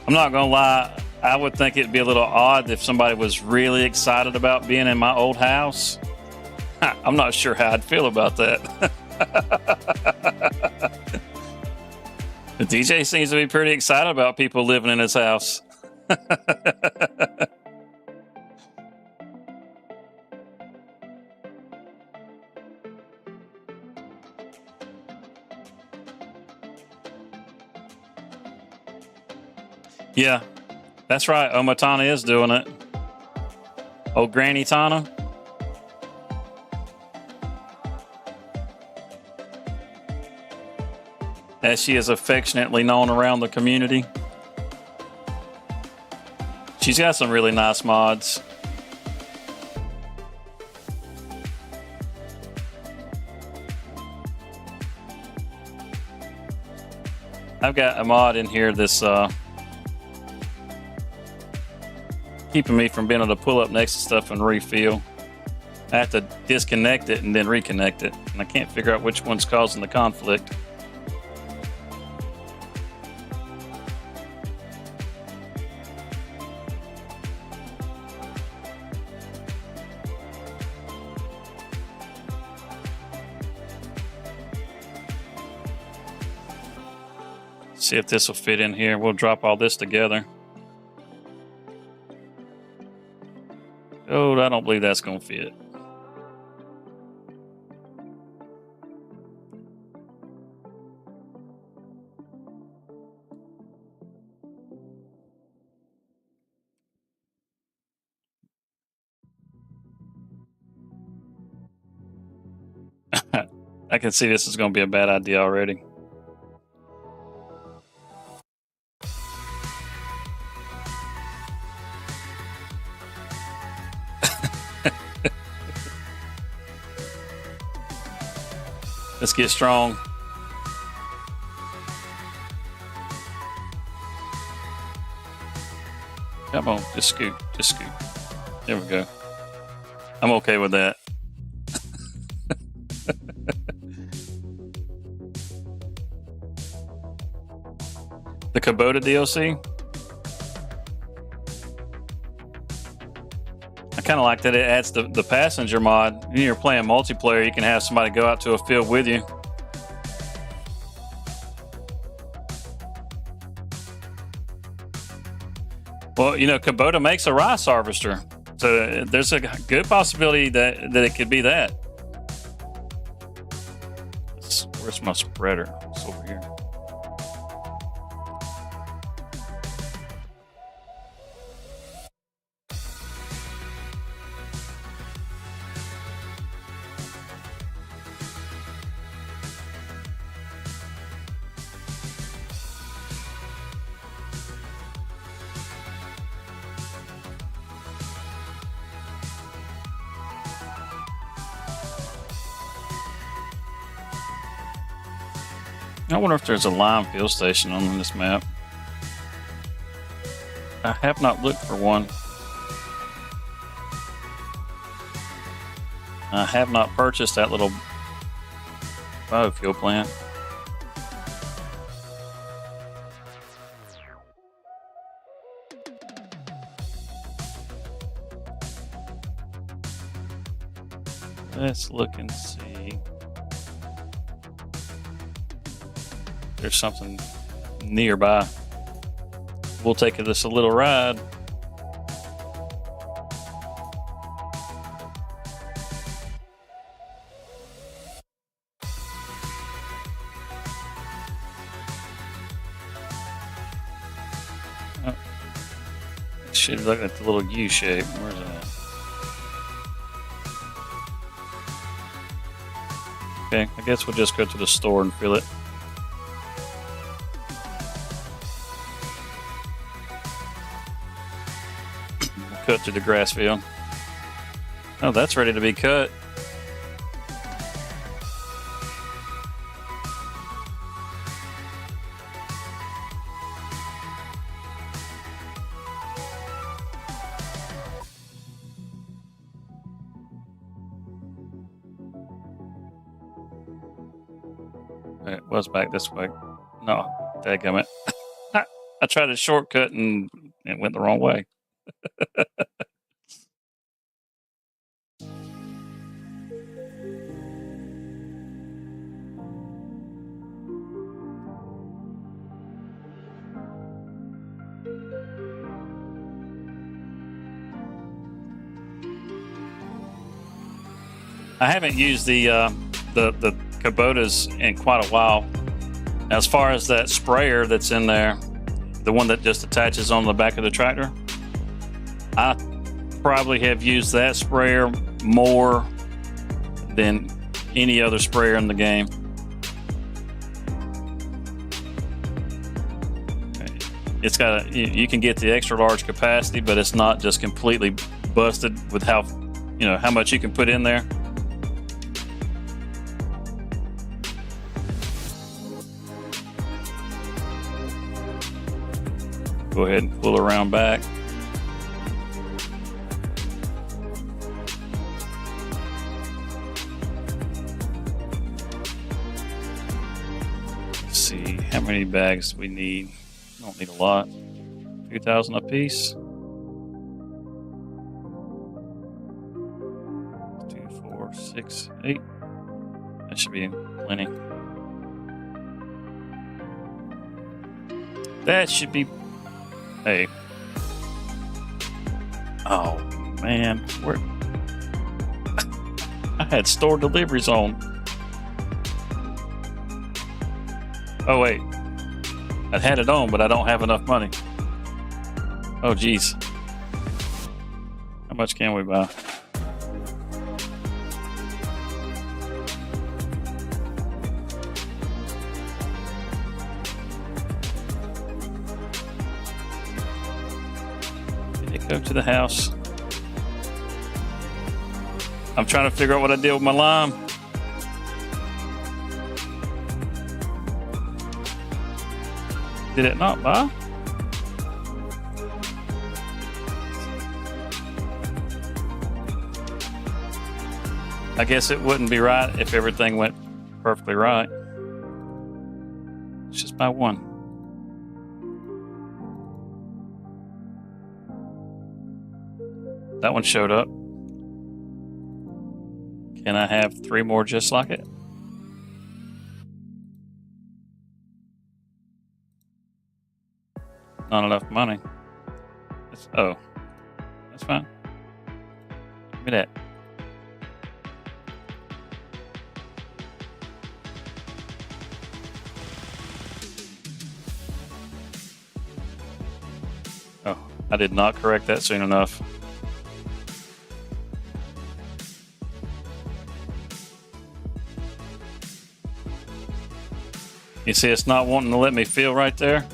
A: I'm not gonna lie. I would think it'd be a little odd if somebody was really excited about being in my old house. I'm not sure how I'd feel about that. The DJ seems to be pretty excited about people living in his house. Yeah, that's right. Oma Tana is doing it. Old Granny Tana. As she is affectionately known around the community. She's got some really nice mods. I've got a mod in here that's keeping me from being able to pull up next to stuff and refill. I have to disconnect it and then reconnect it, and I can't figure out which one's causing the conflict. See if this will fit in here. We'll drop all this together. Oh, I don't believe that's going to fit. I can see this is going to be a bad idea already. Let's get strong. Come on, just scoot, just scoot. There we go. I'm okay with that. The Kubota DLC. I kind of like that it adds the passenger mod. When you're playing multiplayer, you can have somebody go out to a field with you. Well, you know, Kubota makes a rice harvester, so there's a good possibility that it could be that. Where's my spreader? It's over here. I wonder if there's a lime fuel station on this map. I have not looked for one. I have not purchased that little biofuel plant. Let's look and see. There's something nearby. We'll take this a little ride. Should look at the little U shape. Where's that? Okay, I guess we'll just go to the store and fill it. We'll cut to the grass field. Oh, that's ready to be cut. It was back this way. No, dadgummit. I tried a shortcut and it went the wrong way. I haven't used the Kubotas in quite a while. As far as that sprayer that's in there, the one that just attaches on the back of the tractor, I probably have used that sprayer more than any other sprayer in the game. It's got you can get the extra large capacity, but it's not just completely busted with how much you can put in there. Go ahead and pull around back. Let's see how many bags we need. Don't need a lot. 2,000 a piece. 2, 4, 6, 8. That should be plenty. That should be. Hey. Oh man, where? I had store deliveries on. Oh wait, I'd had it on, but I don't have enough money. Oh geez, how much can we buy? Go to the house. I'm trying to figure out what I did with my lime. Did it not buy? I guess it wouldn't be right if everything went perfectly right. Let's just buy one. That one showed up. Can I have 3 more just like it? Not enough money. That's fine. Give me that. Oh, I did not correct that soon enough. You see, it's not wanting to let me fill right there.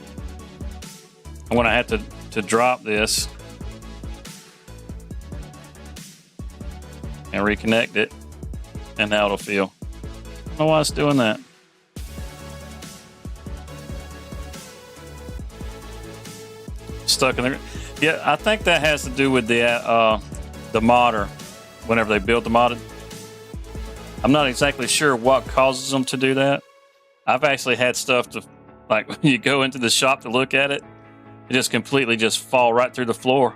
A: I'm going to have to drop this and reconnect it, and now it'll fill. I don't know why it's doing that. Stuck in there. Yeah, I think that has to do with the modder. Whenever they build the modded, I'm not exactly sure what causes them to do that. I've actually had stuff to, like, when you go into the shop to look at it, it just completely just fall right through the floor.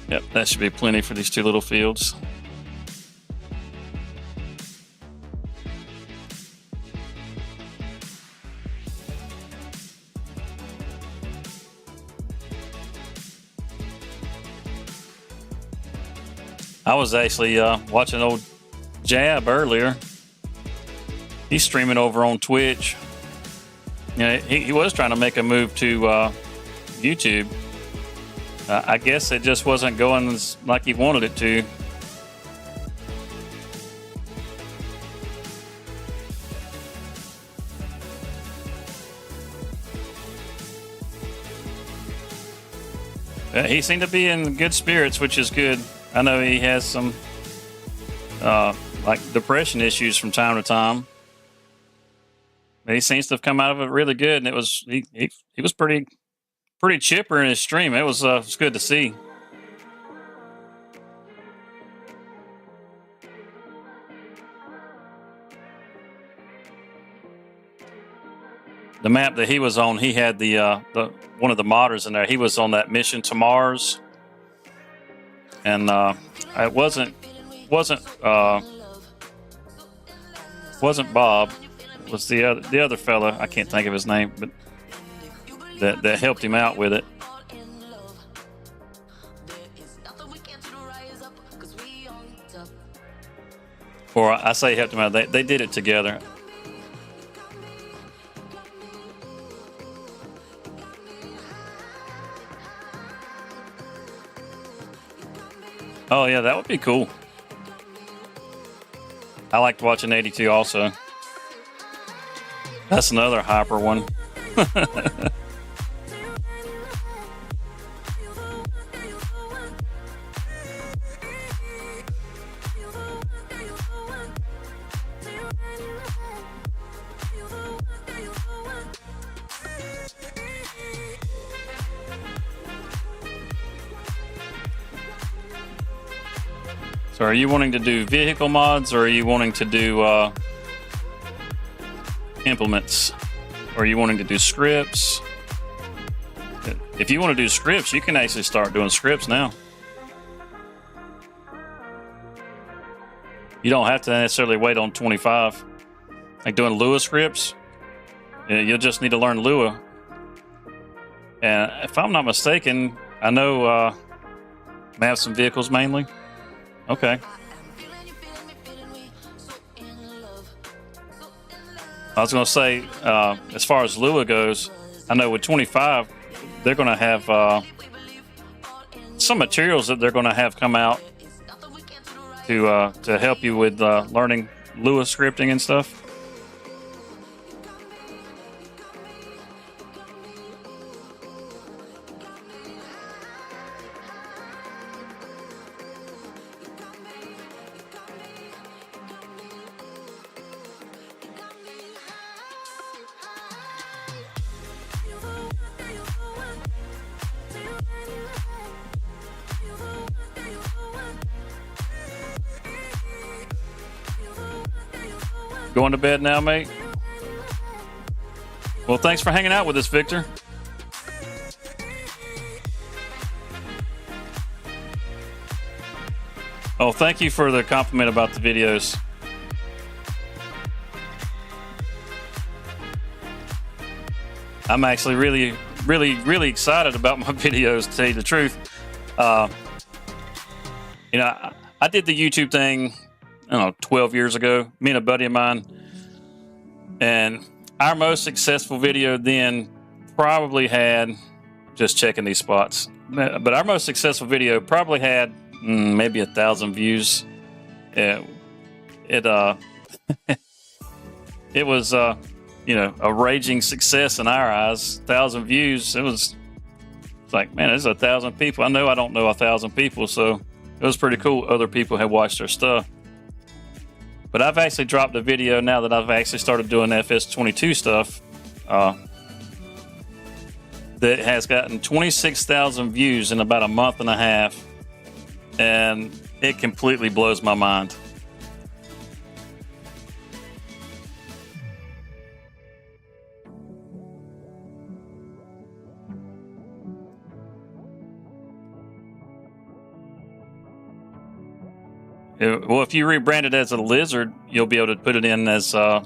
A: Yep, that should be plenty for these 2 little fields. I was actually watching old Jab earlier. He's streaming over on Twitch. He was trying to make a move to YouTube. I guess it just wasn't going like he wanted it to. He seemed to be in good spirits, which is good. I know he has some like depression issues from time to time. But he seems to have come out of it really good, and it was he was pretty chipper in his stream. It was good to see. The map that he was on, he had the one of the modders in there. He was on that mission to Mars, and it wasn't Bob. It was the other fella. I can't think of his name, but that helped him out with it. Or I say helped him out. They did it together. Oh yeah, that would be cool. I liked watching 82 also. That's another hyper one. So are you wanting to do vehicle mods, or are you wanting to do implements? Or are you wanting to do scripts? If you want to do scripts, you can actually start doing scripts now. You don't have to necessarily wait on 25. Like doing Lua scripts, you'll just need to learn Lua. And if I'm not mistaken, I know may have some vehicles mainly. Okay. I was going to say, as far as Lua goes, I know with 25, they're going to have some materials that they're going to have come out to help you with learning Lua scripting and stuff. Going to bed now, mate? Well, thanks for hanging out with us, Victor. Oh, thank you for the compliment about the videos. I'm actually really excited about my videos, to tell you the truth. I did the YouTube thing, I don't know, 12 years ago, me and a buddy of mine. And our most successful video then probably had, just checking these spots, but our most successful video probably had maybe 1,000 views. It was, a raging success in our eyes. 1,000 views. It's like, man, there's 1,000 people. I know I don't know 1,000 people, so it was pretty cool. Other people have watched our stuff. But I've actually dropped a video now that I've actually started doing FS22 stuff that has gotten 26,000 views in about a month and a half, and it completely blows my mind. Well, if you rebrand it as a lizard, you'll be able to put it in as a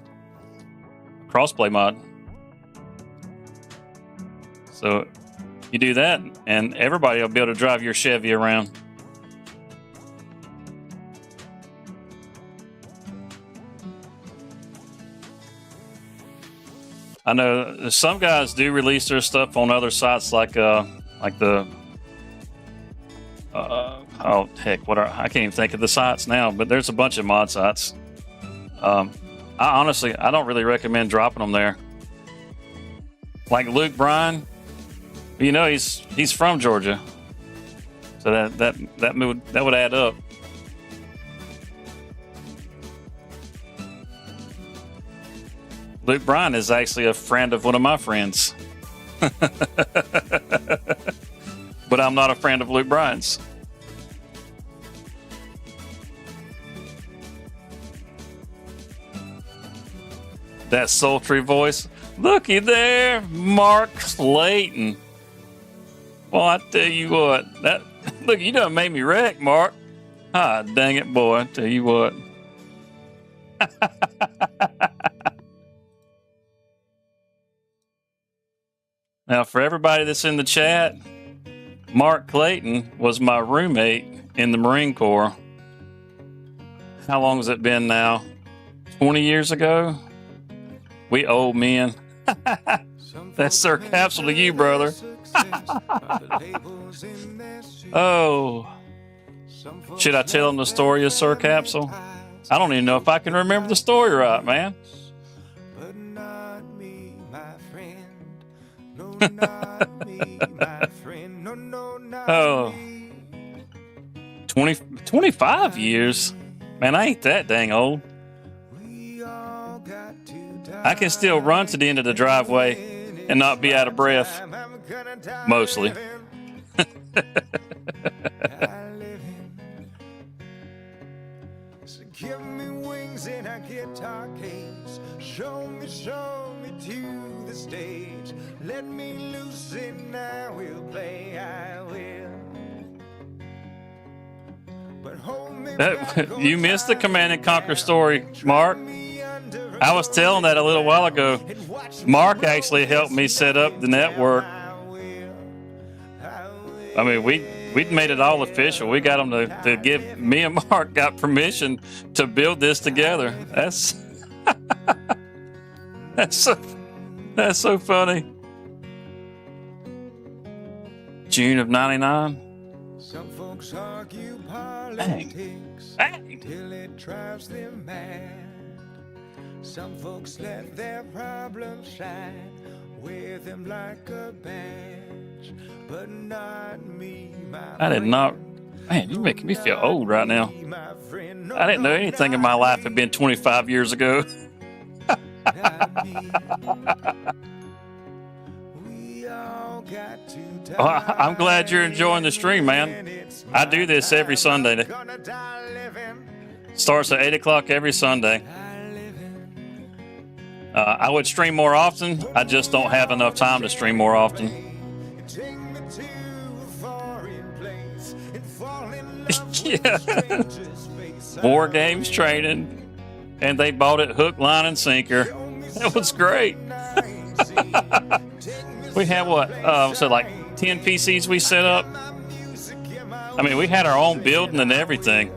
A: crossplay mod. So you do that, and everybody will be able to drive your Chevy around. I know some guys do release their stuff on other sites like the oh heck, I can't even think of the sites now, but there's a bunch of mod sites. I don't really recommend dropping them there. Like Luke Bryan, you know he's from Georgia, so that would add up. Luke Bryan is actually a friend of one of my friends. But I'm not a friend of Luke Bryan's. That sultry voice. Looky there, Mark Clayton. Well, I tell you what, look, you done made me wreck, Mark. Ah, dang it, boy, I tell you what. Now, for everybody that's in the chat, Mark Clayton was my roommate in the Marine Corps. How long has it been now? 20 years ago? We old men. That's Sir Capsule to you, brother. Oh. Should I tell him the story of Sir Capsule? I don't even know if I can remember the story right, man. Oh. 25 years? Man, I ain't that dang old. I can still run to the end of the driveway and not be out of breath. Mostly. So give me wings and I guitar case. Show me to the stage. Let me loose and I will play, I will. But hold me back, you missed the Command and Conquer story, Mark. I was telling that a little while ago. Mark actually helped me set up the network. I mean, we'd made it all official. We got them to give me and Mark got permission to build this together. That's that's so funny. June of '99. Some folks argue politics till it drives them mad. Some folks let their problems shine, wear them like a badge, but not me, my I did not. Man, you're making me feel old right now. I didn't know anything in my life had been 25 years ago. Oh, I'm glad you're enjoying the stream, man. I do this every Sunday. Starts at 8 o'clock every Sunday. I would stream more often. I just don't have enough time to stream more often. Yeah. War Games training. And they bought it hook, line, and sinker. That was great. We had like 10 PCs we set up. I mean, we had our own building and everything.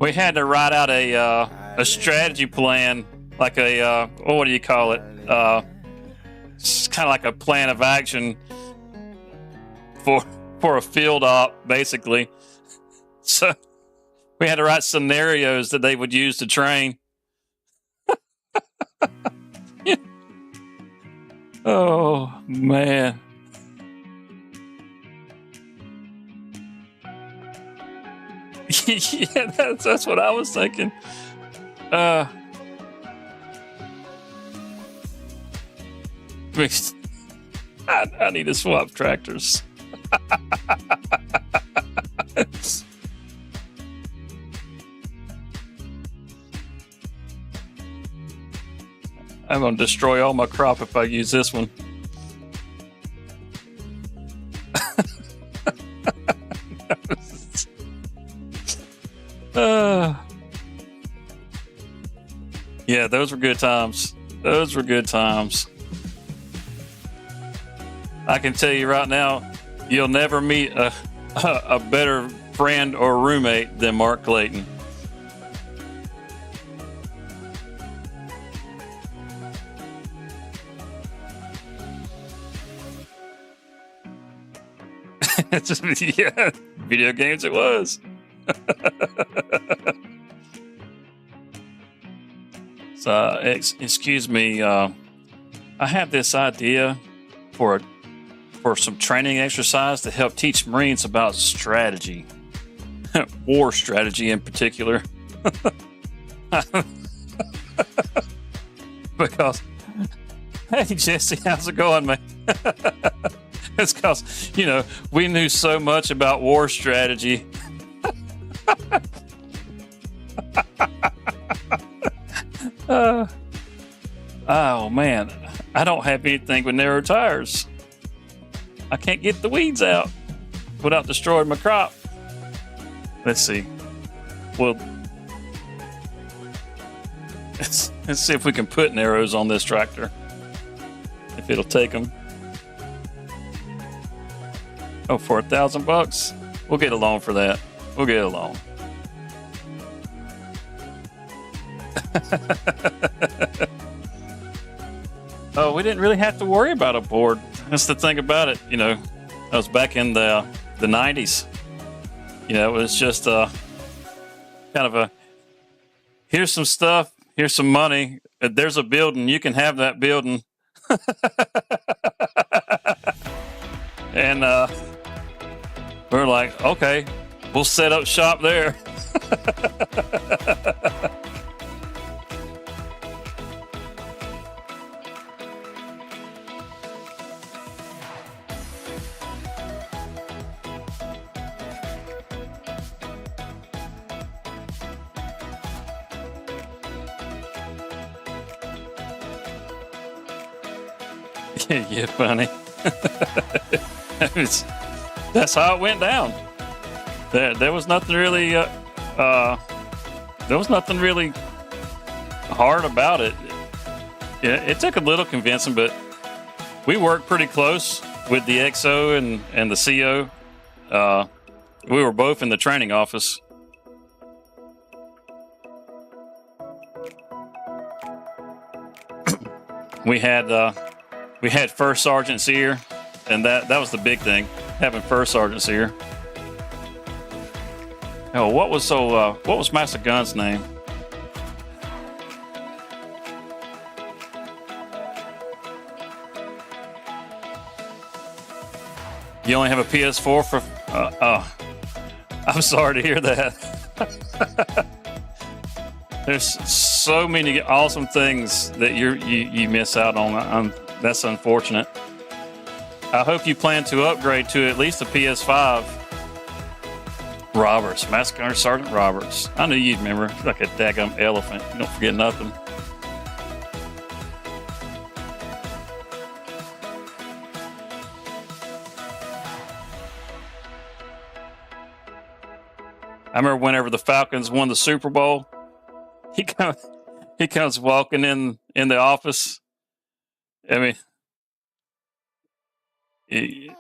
A: We had to write out a strategy plan, like what do you call it? It's kind of like a plan of action for a field op, basically. So we had to write scenarios that they would use to train. Yeah. Oh man. Yeah, that's what I was thinking. I need to swap tractors. I'm going to destroy all my crop if I use this one. Yeah, those were good times. Those were good times. I can tell you right now, you'll never meet a better friend or roommate than Mark Clayton. Yeah, video games it was. So, excuse me. I have this idea for some training exercise to help teach Marines about strategy, war strategy in particular. Because, hey Jesse, how's it going, man? It's because, we knew so much about war strategy. Oh man, I don't have anything with narrow tires. I can't get the weeds out without destroying my crop. Let's see. Well, let's see if we can put narrows on this tractor. If it'll take them. Oh, for $1,000? We'll get a loan for that. We'll get a loan. Oh, we didn't really have to worry about a board. That's the thing about it. That was back in the 90s. It was just kind of a, here's some stuff, here's some money, there's a building, you can have that building. And we're like, okay, we'll set up shop there. Yeah, funny. That's how it went down. There was nothing really. There was nothing really hard about it. It took a little convincing, but we worked pretty close with the XO and the CO. We were both in the training office. We had first sergeant's ear, and that was the big thing, having first sergeant's ear. Oh, what was Master Gun's name? You only have a PS4 for? Oh, I'm sorry to hear that. There's so many awesome things that you miss out on. That's unfortunate. I hope you plan to upgrade to at least a PS5. Roberts, Master Gunner Sergeant Roberts. I knew you'd remember. He's like a daggum elephant. You don't forget nothing. I remember whenever the Falcons won the Super Bowl, he comes walking in the office. I mean, he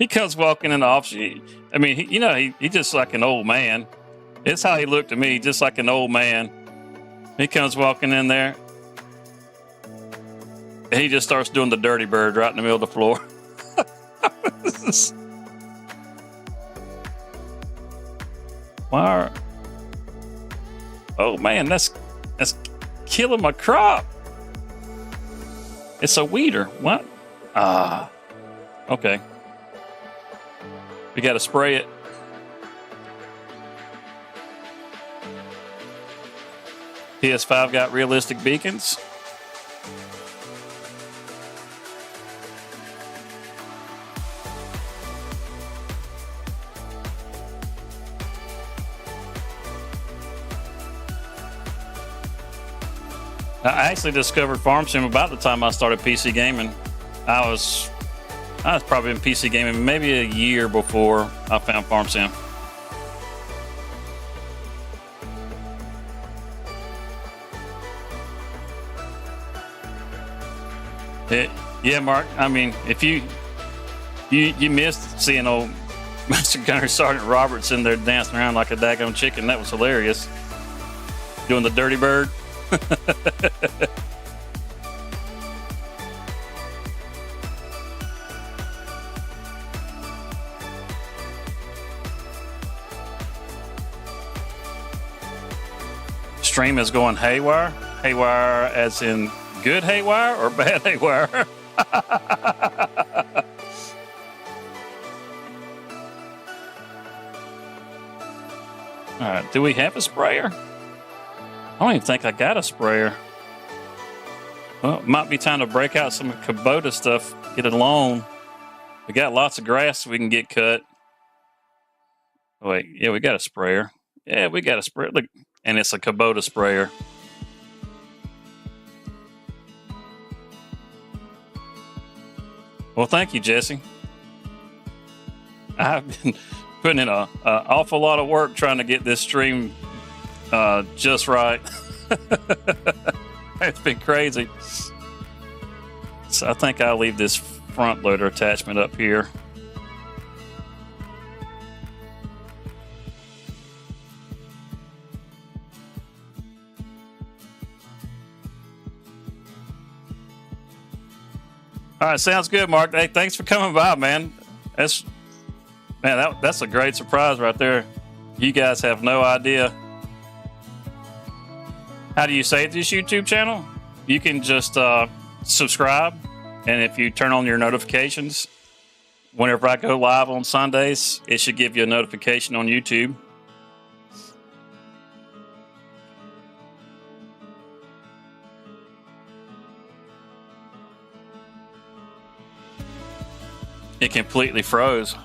A: comes walking in the office. He just like an old man. It's how he looked to me, just like an old man. He comes walking in there. And he just starts doing the dirty bird right in the middle of the floor. Wow. Oh man, that's killing my crop. It's a weeder. What? Okay. We got to spray it. PS5 got realistic beacons. I actually discovered Farm Sim about the time I started PC gaming. I was probably in PC gaming maybe a year before I found Farm Sim. Yeah, Mark. I mean, if you missed seeing old Master Gunner Sergeant Roberts in there dancing around like a daggone chicken, that was hilarious. Doing the dirty bird. stream is going haywire. Haywire as in good haywire or bad haywire? All right, do we have a sprayer? I don't even think I got a sprayer. Well, it might be time to break out some Kubota stuff, get it along. We got lots of grass we can get cut. Oh, wait, yeah, we got a sprayer. Yeah, we got a sprayer. Look, and it's a Kubota sprayer. Well, thank you, Jesse. I've been putting in an awful lot of work trying to get this stream just right. It's been crazy. So I think I'll leave this front loader attachment up here. All right, sounds good, Mark. Hey, thanks for coming by, man. That's a great surprise right there. You guys have no idea. How do you save this YouTube channel? You can just subscribe, and if you turn on your notifications, whenever I go live on Sundays, it should give you a notification on YouTube. It completely froze.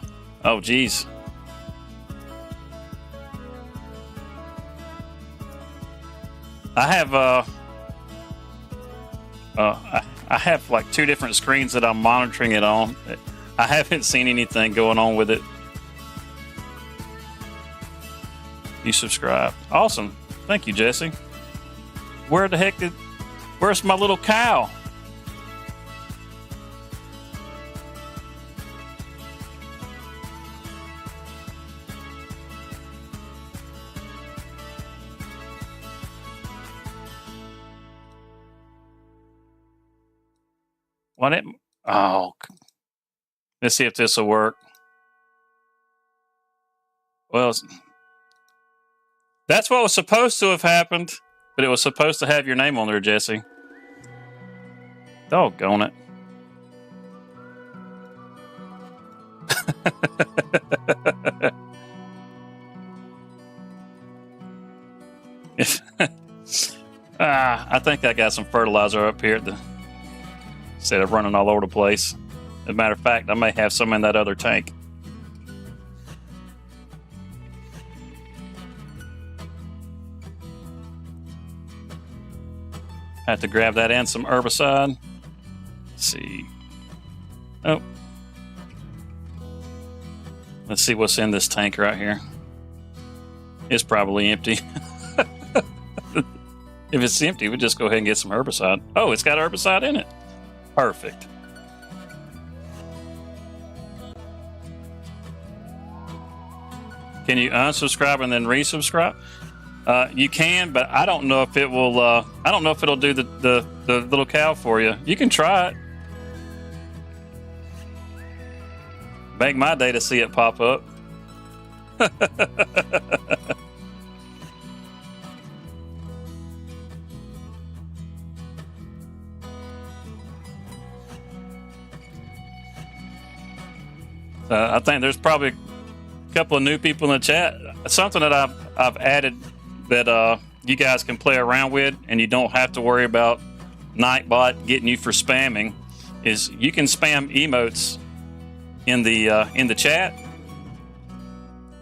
A: Oh, geez. I have like 2 different screens that I'm monitoring it on. I haven't seen anything going on with it. You subscribed. Awesome. Thank you, Jesse. Where's my little cow? Oh, let's see if this will work. Well, that's what was supposed to have happened, but it was supposed to have your name on there, Jesse. Doggone it. I think I got some fertilizer up here instead of running all over the place. As a matter of fact, I may have some in that other tank. I have to grab that and some herbicide. Let's see. Oh. Let's see what's in this tank right here. It's probably empty. If it's empty, we'll just go ahead and get some herbicide. Oh, it's got herbicide in it. Perfect. Can you unsubscribe and then resubscribe? You can, but I don't know if it will. I don't know if it'll do the little cow for you. You can try it. Make my day to see it pop up. I think there's probably a couple of new people in the chat. Something that I've added that you guys can play around with, and you don't have to worry about Nightbot getting you for spamming, is you can spam emotes in the chat.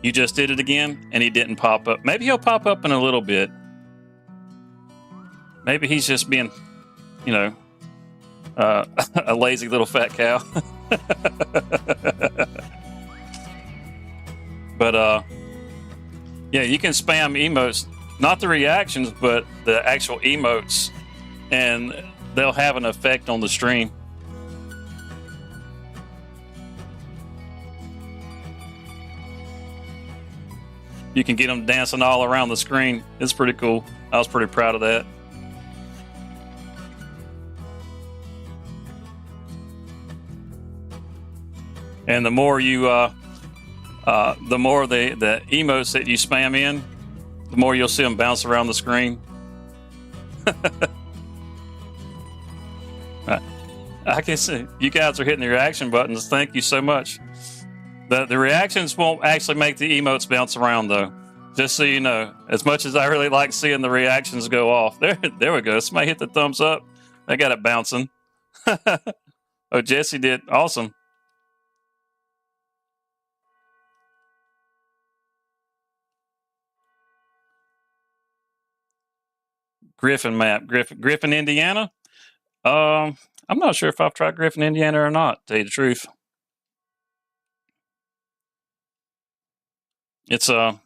A: You just did it again, and he didn't pop up. Maybe he'll pop up in a little bit. Maybe he's just being, a lazy little fat cow. But yeah, you can spam emotes, not the reactions, but the actual emotes, and they'll have an effect on the stream. You can get them dancing all around the screen. It's pretty cool. I was pretty proud of that. And the more you, the more the emotes that you spam in, the more you'll see them bounce around the screen. I can see you guys are hitting the reaction buttons. Thank you so much. The reactions won't actually make the emotes bounce around, though. Just so you know, as much as I really like seeing the reactions go off, there we go. Somebody hit the thumbs up. They got it bouncing. Oh, Jesse did. Awesome. Griffin map. Griffin, Indiana. I'm not sure if I've tried Griffin, Indiana or not, to tell you the truth. It's I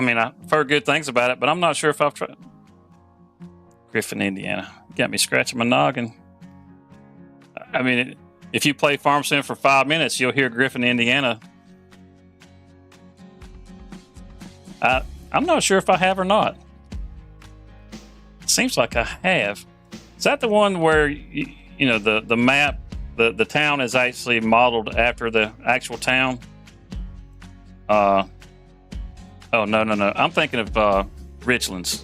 A: mean, I've heard good things about it, but I'm not sure if I've tried Griffin, Indiana. Got me scratching my noggin. I mean, if you play Farm Sim for 5 minutes, you'll hear Griffin, Indiana. I'm not sure if I have or not. It seems like I have. Is that the one where you know the map, the town is actually modeled after the actual town? Oh no. I'm thinking of Richlands,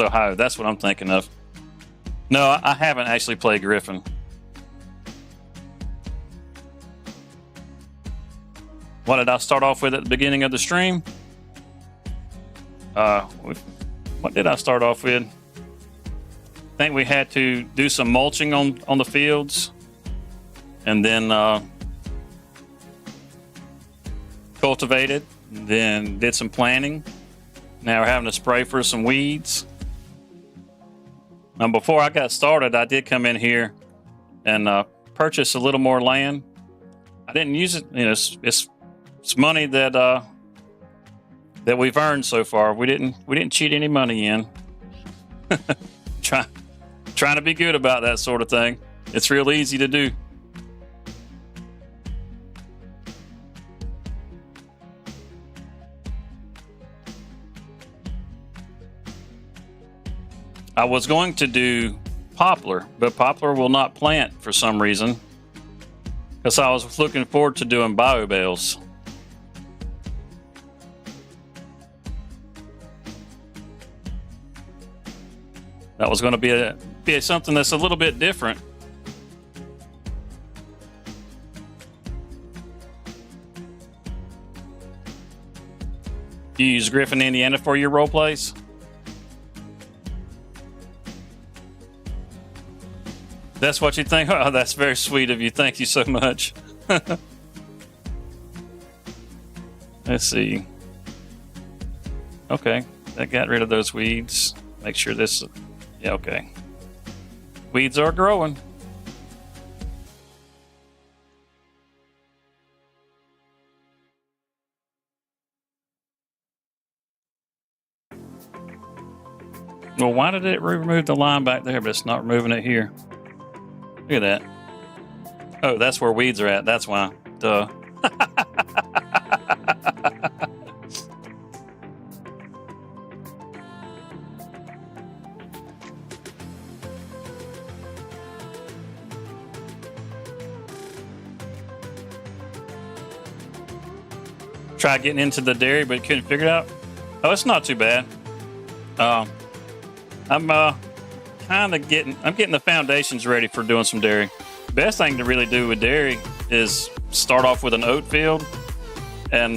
A: Ohio. That's what I'm thinking of. No, I haven't actually played Griffin. What did I start off with at the beginning of the stream? What did I start off with? I think we had to do some mulching on the fields, and then cultivated, then did some planting. Now we're having to spray for some weeds. Now, before I got started, I did come in here and purchase a little more land. I didn't use it. You know, it's money that we've earned so far. We didn't cheat any money in. Trying to be good about that sort of thing. It's real easy to do. I was going to do poplar, but poplar will not plant for some reason, because I was looking forward to doing bio bales. That was going to be something that's a little bit different. You use Griffin, Indiana for your role plays? That's what you think? Oh, that's very sweet of you. Thank you so much. Let's see. Okay, that got rid of those weeds. Make sure this... Yeah, okay. Weeds are growing. Well, why did it remove the line back there, but it's not removing it here? Look at that. Oh, that's where weeds are at. That's why. Duh. Tried getting into the dairy, but couldn't figure it out. Oh, it's not too bad. I'm kind of getting the foundations ready for doing some dairy. Best thing to really do with dairy is start off with an oat field and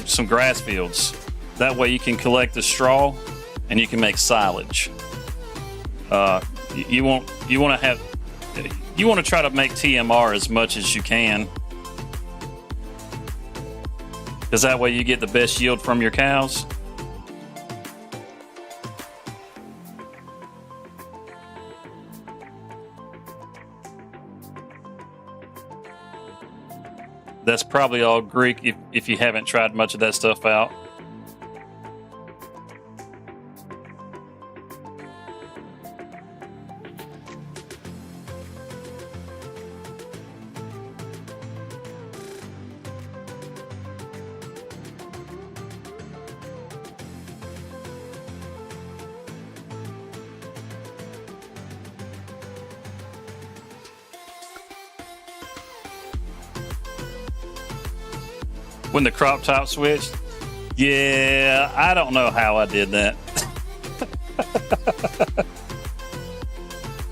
A: some grass fields. That way you can collect the straw and you can make silage. You want to try to make TMR as much as you can, because that way you get the best yield from your cows. That's probably all Greek if you haven't tried much of that stuff out. When the crop top switched, Yeah, I don't know how I did that.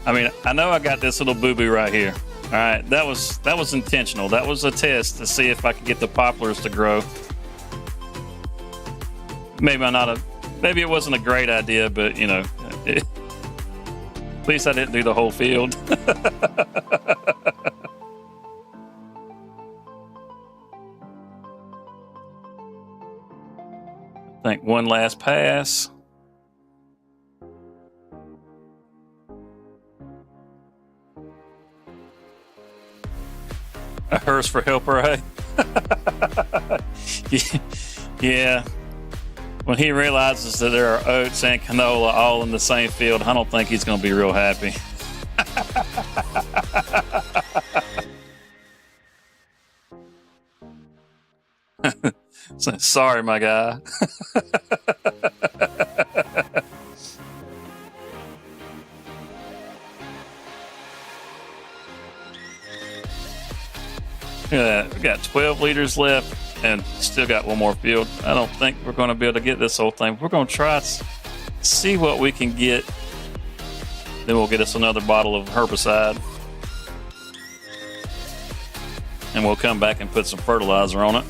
A: I mean, I know I got this little boo-boo right here. All right, that was intentional. That was a test to see if I could get the poplars to grow. Maybe it wasn't a great idea, but you know, at least I didn't do the whole field. I think one last pass. A hearse for helper, hey? Yeah. When he realizes that there are oats and canola all in the same field, I don't think he's going to be real happy. Sorry, my guy. Yeah, we got 12 liters left and still got one more field. I don't think we're going to be able to get this whole thing. We're going to try to see what we can get. Then we'll get us another bottle of herbicide. And we'll come back and put some fertilizer on it.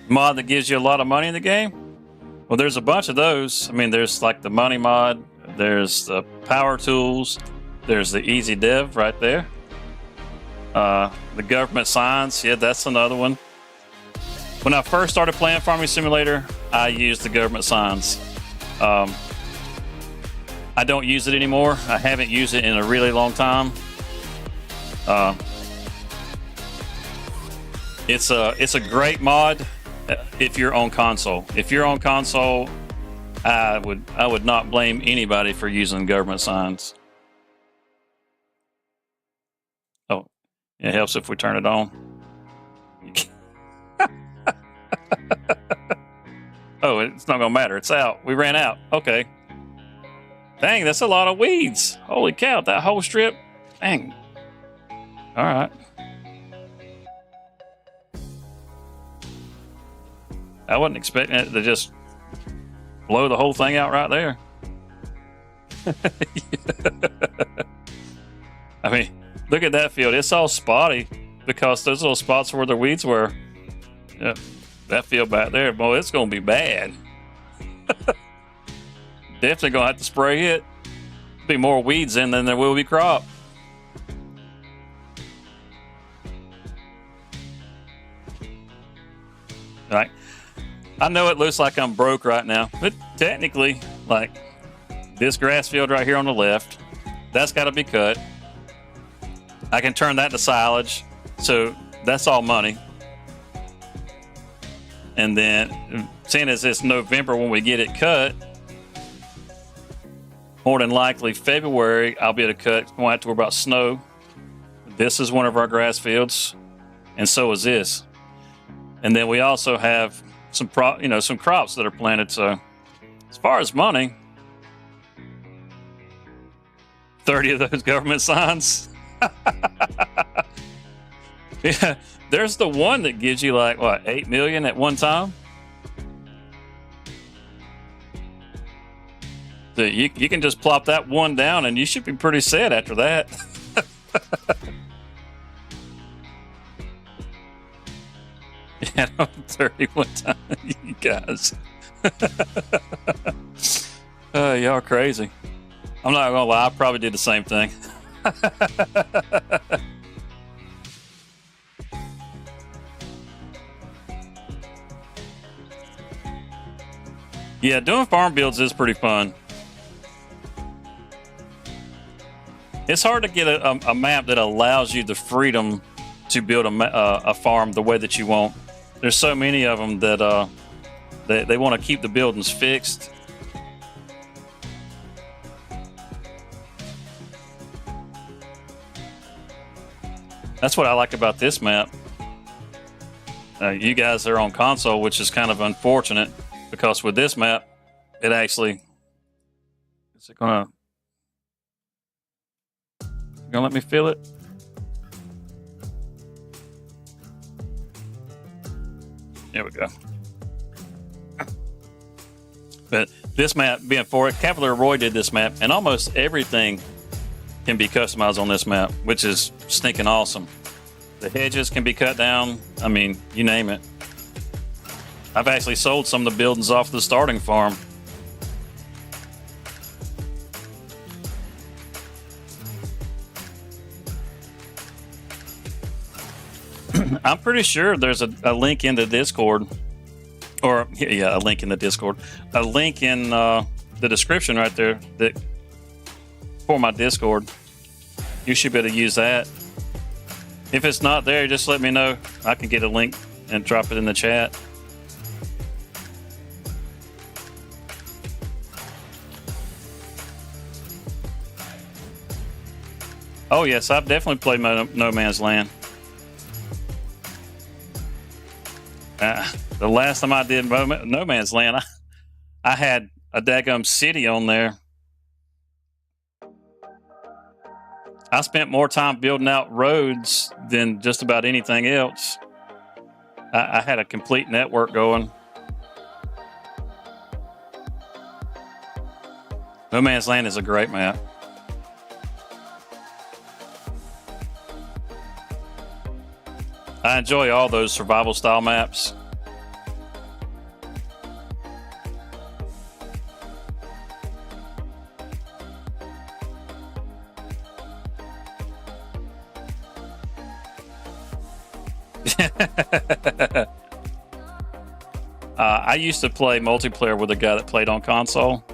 A: Mod that gives you a lot of money in the game? Well, there's a bunch of those. I mean, there's like the money mod, there's the power tools, there's the easy dev right there. The government signs, yeah, that's another one. When I first started playing Farming Simulator, I used the government signs. I don't use it anymore. I haven't used it in a really long time. It's a great mod. If you're on console, I would not blame anybody for using government signs. Oh, it helps if we turn it on. Oh, it's not gonna matter. It's out. We ran out. Okay. Dang, that's a lot of weeds. Holy cow, that whole strip. Dang. All right. I wasn't expecting it to just blow the whole thing out right there. I mean, look at that field. It's all spotty because those little spots where the weeds were. Yeah, that field back there, boy, it's going to be bad. Definitely going to have to spray it. Be more weeds in than there will be crop. Right. I know it looks like I'm broke right now, but technically, like this grass field right here on the left, that's got to be cut. I can turn that to silage, so that's all money. And then, seeing as it's November when we get it cut, more than likely February I'll be able to cut. It's going to have to worry about snow. This is one of our grass fields, and so is this. And then we also have some crops that are planted. So as far as money, 30 of those government signs. Yeah, there's the one that gives you like what, 8 million at one time. So you can just plop that one down and you should be pretty set after that. Yeah, 31 times, you guys. Y'all are crazy. I'm not gonna lie, I probably did the same thing. Yeah, doing farm builds is pretty fun. It's hard to get a map that allows you the freedom to build a farm the way that you want. There's so many of them that they want to keep the buildings fixed. That's what I like about this map. You guys are on console, which is kind of unfortunate because with this map, it actually Is it gonna let me fill it? There we go. But this map being for it, Cavalier Roy did this map, and almost everything can be customized on this map, which is stinking awesome. The hedges can be cut down. I mean, you name it. I've actually sold some of the buildings off the starting farm. I'm pretty sure there's a link in the Discord, or yeah, a link in the Discord, a link in the description right there that for my Discord. You should be able to use that. If it's not there, just let me know. I can get a link and drop it in the chat. Oh yes, I've definitely played No Man's Land. The last time I did No Man's Land, I had a daggum city on there. I spent more time building out roads than just about anything else. I had a complete network going. No Man's Land is a great map. I enjoy all those survival style maps. I used to play multiplayer with a guy that played on console,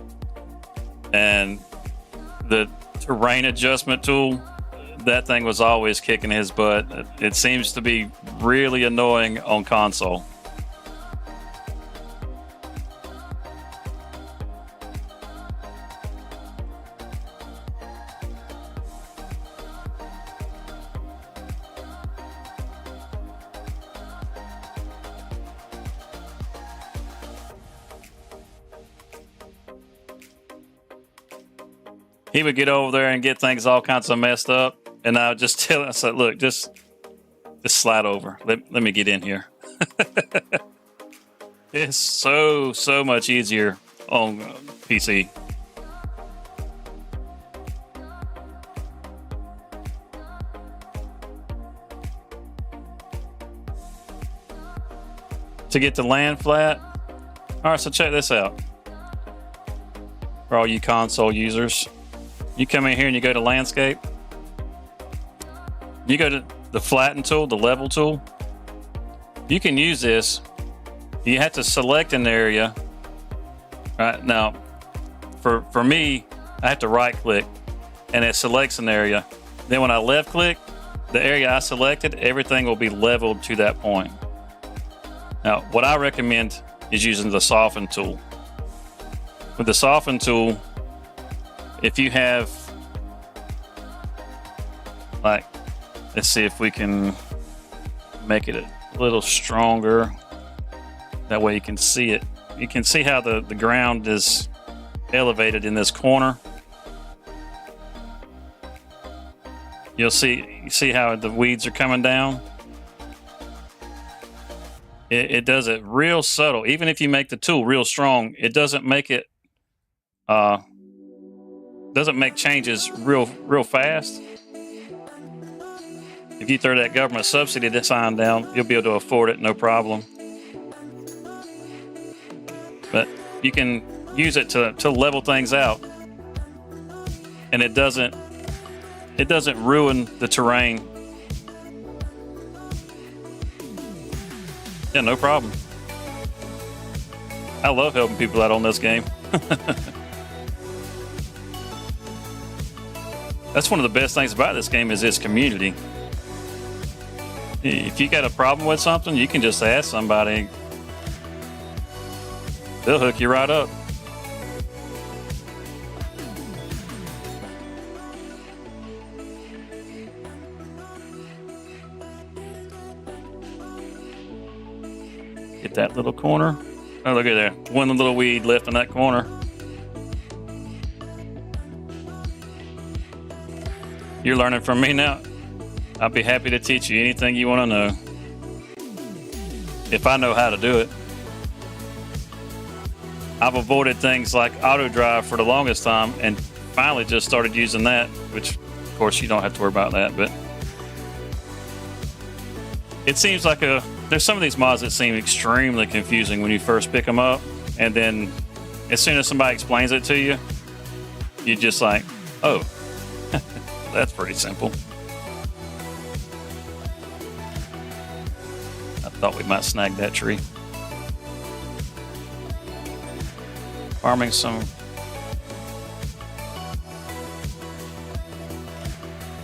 A: and the terrain adjustment tool, that thing was always kicking his butt. It seems to be really annoying on console. He would get over there and get things all kinds of messed up, and I would just tell him, I said, look, just slide over. Let me get in here. It's so much easier on PC. To get the land flat. All right, so check this out. For all you console users, you come in here and you go to landscape. You go to the flatten tool, the level tool. You can use this. You have to select an area. Right now, for me, I have to right click and it selects an area. Then when I left click, the area I selected, everything will be leveled to that point. Now, what I recommend is using the soften tool. With the soften tool, if you have, like, let's see if we can make it a little stronger. That way you can see it. You can see how the ground is elevated in this corner. You see how the weeds are coming down. It does it real subtle. Even if you make the tool real strong, it doesn't make it doesn't make changes real fast. If you throw that government subsidy sign down, you'll be able to afford it, no problem. But you can use it to level things out, and it doesn't ruin the terrain. Yeah, no problem. I love helping people out on this game. That's one of the best things about this game is its community. If you got a problem with something, you can just ask somebody. They'll hook you right up. Get that little corner. Oh, look at there. One little weed left in that corner. You're learning from me now. I'll be happy to teach you anything you want to know. If I know how to do it. I've avoided things like auto drive for the longest time and finally just started using that, which of course you don't have to worry about that, but it seems like there's some of these mods that seem extremely confusing when you first pick them up, and then as soon as somebody explains it to you, you're just like, oh, that's pretty simple. I thought we might snag that tree. Farming some.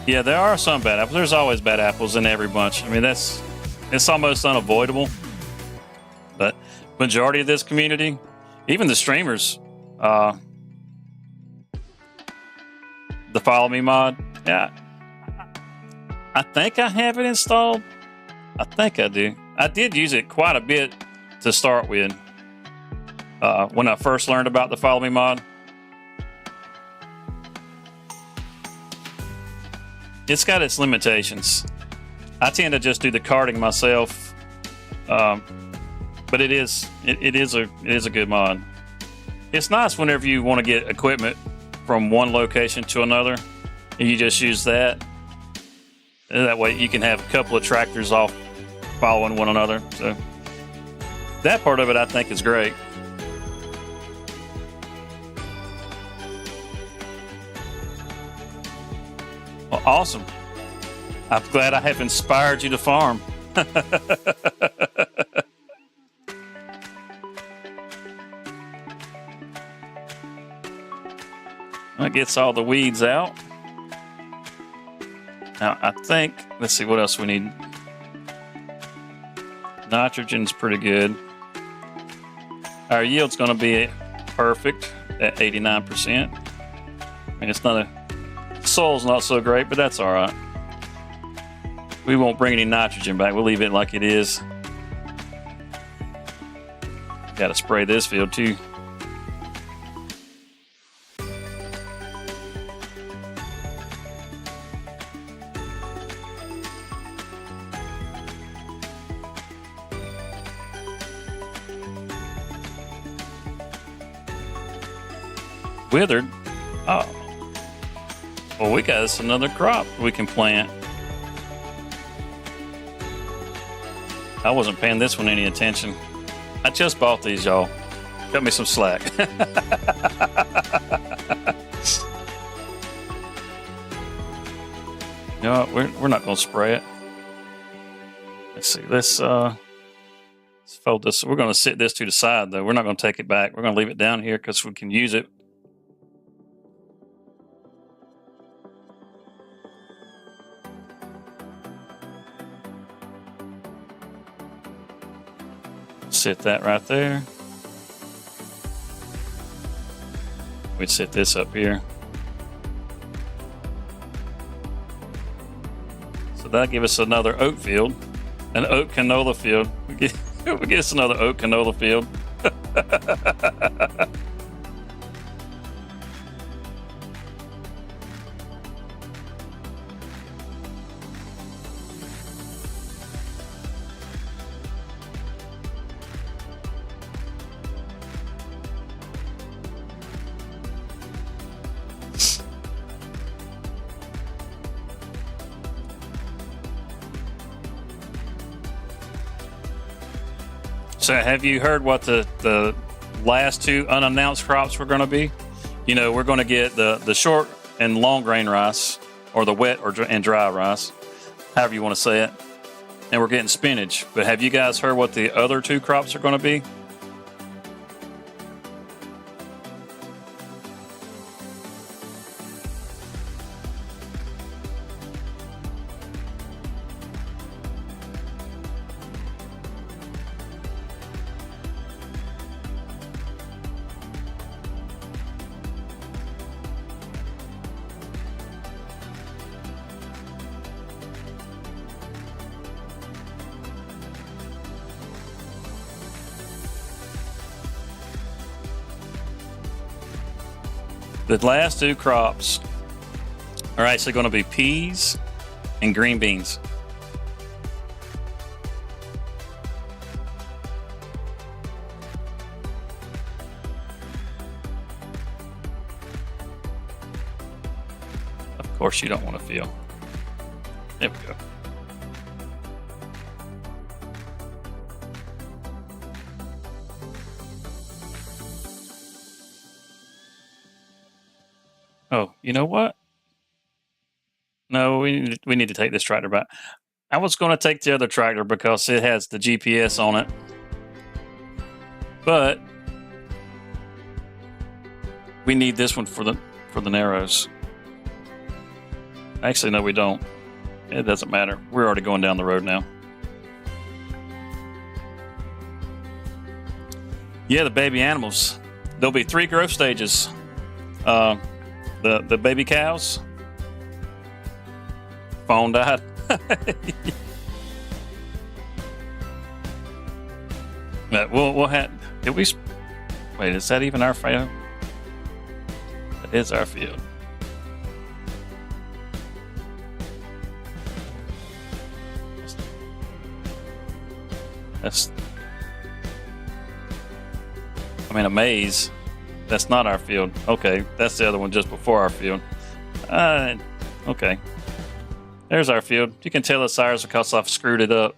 A: Yeah, there are some bad apples. There's always bad apples in every bunch. I mean, it's almost unavoidable. But majority of this community, even the streamers, the Follow Me mod, yeah, I think I have it installed. I think I do. I did use it quite a bit to start with when I first learned about the Follow Me mod. It's got its limitations. I tend to just do the karting myself, but it is a good mod. It's nice whenever you want to get equipment from one location to another, and you just use that. And that way, you can have a couple of tractors off following one another. So that part of it, I think, is great. Well, awesome. I'm glad I have inspired you to farm. That gets all the weeds out. Now, I think, let's see what else we need. Nitrogen's pretty good. Our yield's going to be perfect at 89%. I mean, it's not soil's not so great, but that's all right. We won't bring any nitrogen back. We'll leave it like it is. Got to spray this field too. Withered. Oh. Well, we got us another crop we can plant. I wasn't paying this one any attention. I just bought these, y'all. Cut me some slack. You know what? We're not going to spray it. Let's see. Let's fold this. We're going to sit this to the side, though. We're not going to take it back. We're going to leave it down here because we can use it. Sit that right there. We sit this up here. So that'll give us another oat field, an oat canola field. We get us another oat canola field. So have you heard what the last two unannounced crops were going to be? You know, we're going to get the short and long grain rice, or the wet and dry rice, however you want to say it. And we're getting spinach. But have you guys heard what the other two crops are going to be? The last two crops are actually going to be peas and green beans. Of course, you don't want to feel. There we go. Oh, you know what? No, we need to take this tractor back. I was going to take the other tractor because it has the GPS on it, but we need this one for the narrows. Actually, no, we don't. It doesn't matter. We're already going down the road now. Yeah, the baby animals. There'll be 3 growth stages. The baby cows. Phone died. We'll have. Did we? Wait, is that even our field? That is our field. That's. I mean, a maze. That's not our field. Okay, that's the other one just before our field. Okay. There's our field. You can tell it's ours because I've screwed it up.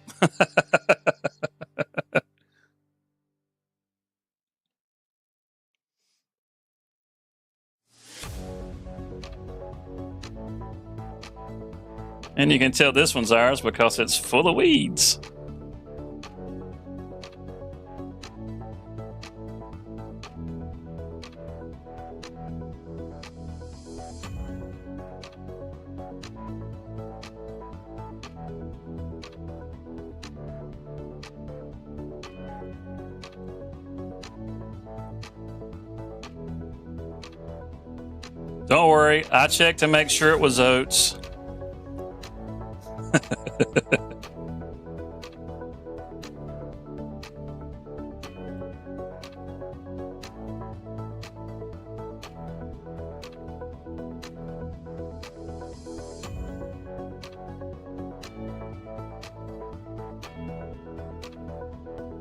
A: And you can tell this one's ours because it's full of weeds. Don't worry, I checked to make sure it was oats.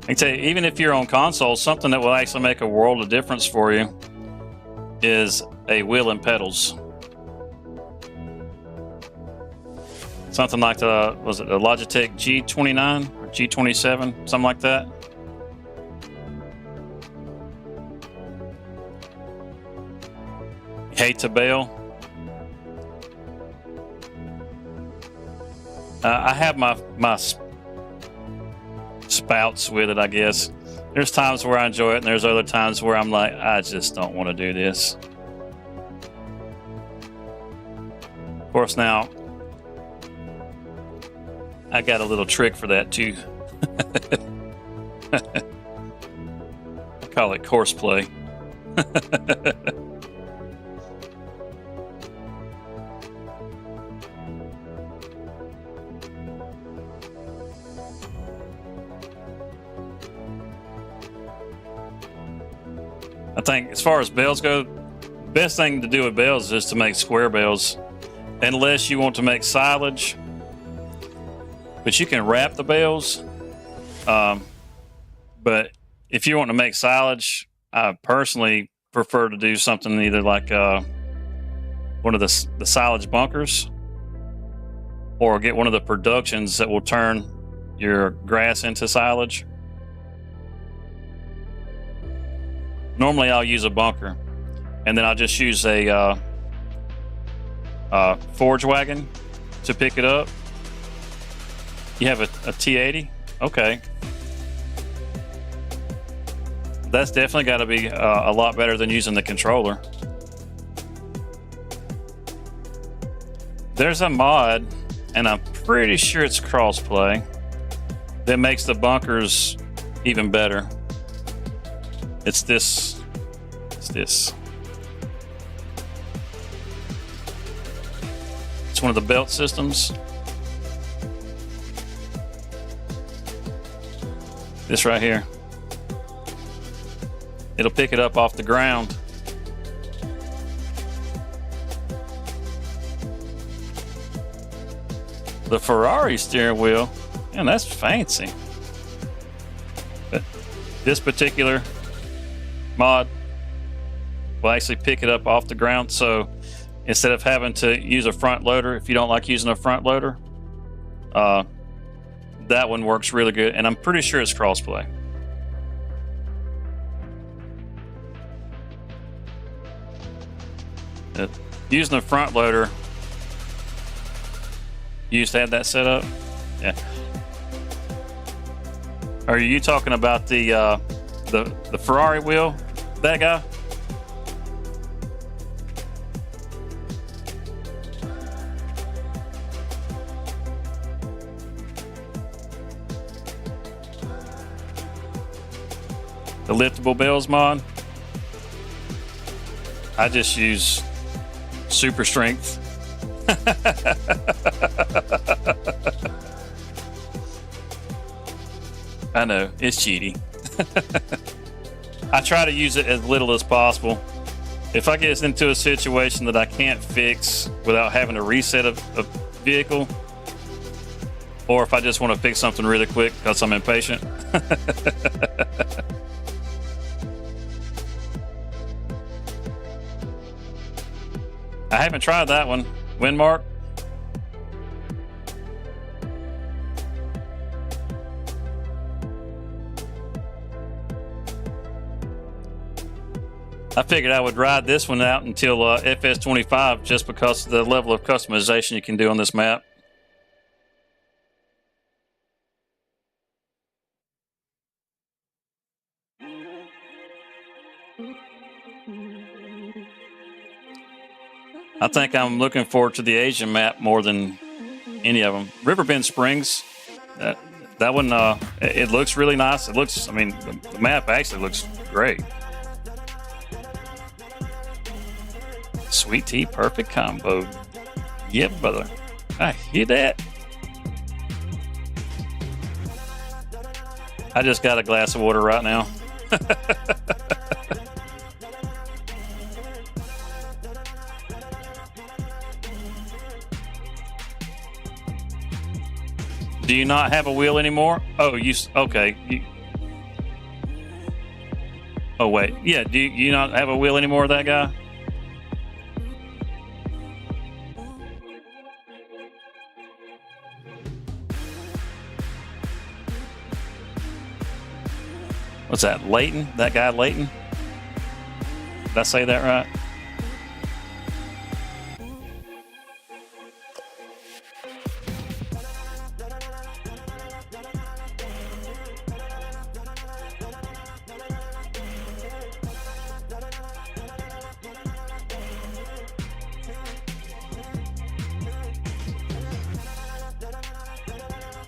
A: I tell you, even if you're on console, something that will actually make a world of difference for you is a wheel and pedals. Something like was it the Logitech G29 or G27, something like that? Hate to bail. I have my spouts with it, I guess. There's times where I enjoy it, and there's other times where I'm like, I just don't want to do this. Of course, now I got a little trick for that too. I call it course play. I think as far as bells go, best thing to do with bells is to make square bells, unless you want to make silage. But you can wrap the bells. But if you want to make silage, I personally prefer to do something either like one of the silage bunkers, or get one of the productions that will turn your grass into silage. Normally I'll use a bunker, and then I'll just use a forage wagon to pick it up. You have a T80? Okay. That's definitely got to be a lot better than using the controller. There's a mod, and I'm pretty sure it's crossplay, that makes the bunkers even better. It's this. It's this. It's one of the belt systems. This right here. It'll pick it up off the ground. The Ferrari steering wheel, man, that's fancy. But this particular mod will actually pick it up off the ground. So instead of having to use a front loader, if you don't like using a front loader, that one works really good. And I'm pretty sure it's crossplay. Using a front loader, you used to have that set up? Yeah. Are you talking about the Ferrari wheel? That guy? The liftable bells mod? I just use super strength. I know, it's cheaty. I try to use it as little as possible. If I get into a situation that I can't fix without having to reset a vehicle, or if I just want to fix something really quick because I'm impatient. I haven't tried that one. Windmark? I figured I would ride this one out until FS25 just because of the level of customization you can do on this map. I think I'm looking forward to the Asian map more than any of them. Riverbend Springs, that one, it looks really nice. It looks, I mean, the map actually looks great. Sweet tea, perfect combo. Yep, brother. I hear that. I just got a glass of water right now. Do you not have a wheel anymore? Oh, okay. Oh, wait. Yeah, do you not have a wheel anymore, that guy? What's that, Leighton? That guy, Leighton? Did I say that right?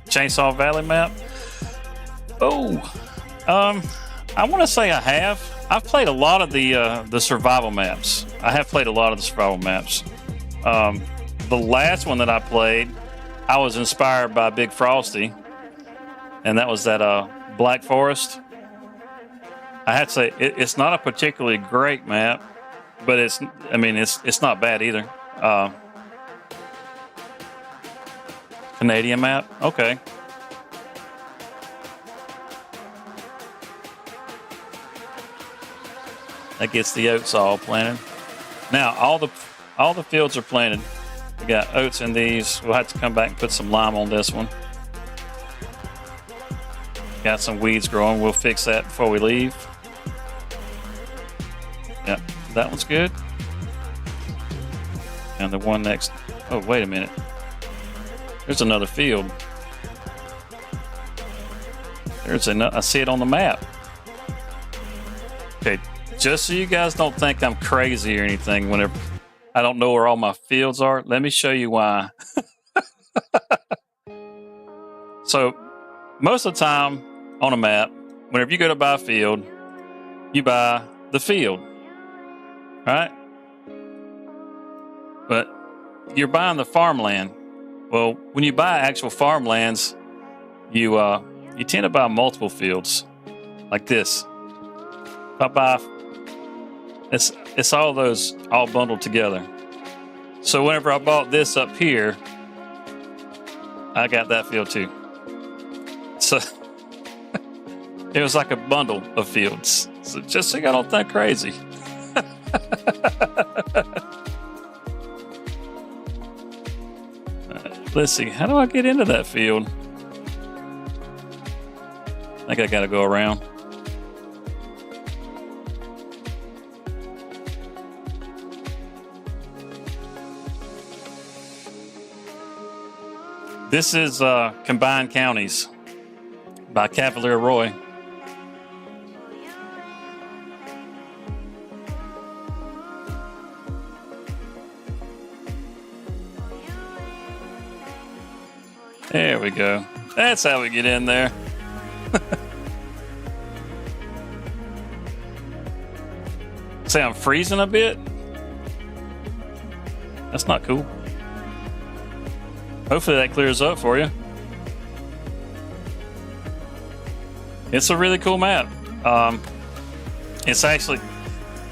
A: Chainsaw Valley map? Oh, I want to say I have. I've played a lot of the survival maps. I have played a lot of the survival maps. The last one that I played, I was inspired by Big Frosty, and that was that Black Forest. I had to say it's not a particularly great map, but it's not bad either. Canadian map, okay. That gets the oats all planted. Now all the fields are planted. We got oats in these. We'll have to come back and put some lime on this one. Got some weeds growing. We'll fix that before we leave. Yep, that one's good. And the one next. Oh, wait a minute. There's another field. I see it on the map. Okay, just so you guys don't think I'm crazy or anything whenever I don't know where all my fields are, let me show you why. So, most of the time on a map, whenever you go to buy a field, you buy the field, right? But you're buying the farmland. Well, when you buy actual farmlands, you tend to buy multiple fields, like this. If I buy, it's all those all bundled together. So whenever I bought this up here, I got that field too. So it was like a bundle of fields. So just so you don't think crazy. Let's see. How do I get into that field? I think I got to go around. This is Combined Counties by Cavalier Roy. There we go. That's how we get in there. Say I'm freezing a bit. That's not cool. Hopefully that clears up for you. It's a really cool map. It's actually,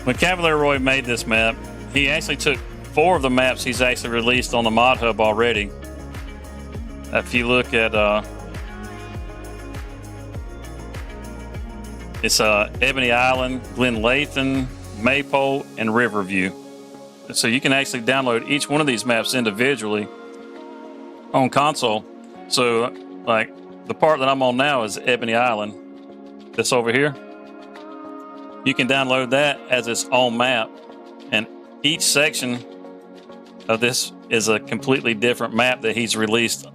A: when Cavalier Roy made this map, he actually took 4 of the maps he's actually released on the Mod Hub already. If you look at, it's Ebony Island, Glen Lathan, Maypole, and Riverview. So you can actually download each one of these maps individually on console. So like the part that I'm on now is Ebony Island. This over here. You can download that as its own map. And each section of this is a completely different map that he's released.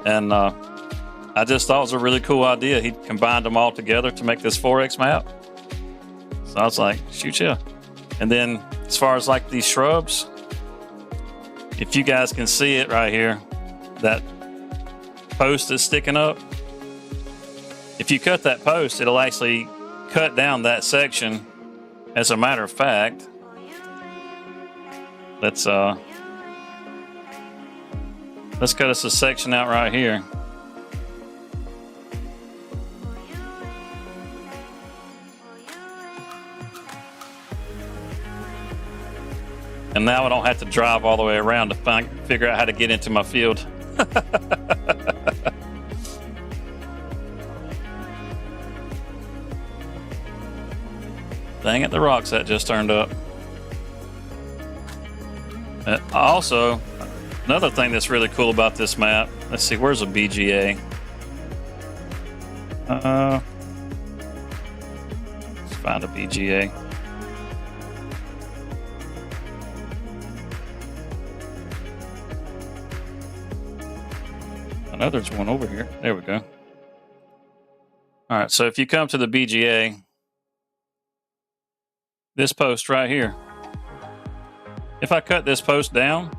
A: And I just thought it was a really cool idea. He combined them all together to make this 4X map. So I was like, shoot yeah. And then as far as like these shrubs, if you guys can see it right here, that post is sticking up. If you cut that post, it'll actually cut down that section. As a matter of fact, let's cut us a section out right here. And now I don't have to drive all the way around to figure out how to get into my field. Dang it, the rock set just turned up. Also, another thing that's really cool about this map, let's see, where's a BGA? Let's find a BGA. I know there's one over here. There we go. All right, so if you come to the BGA, this post right here, if I cut this post down,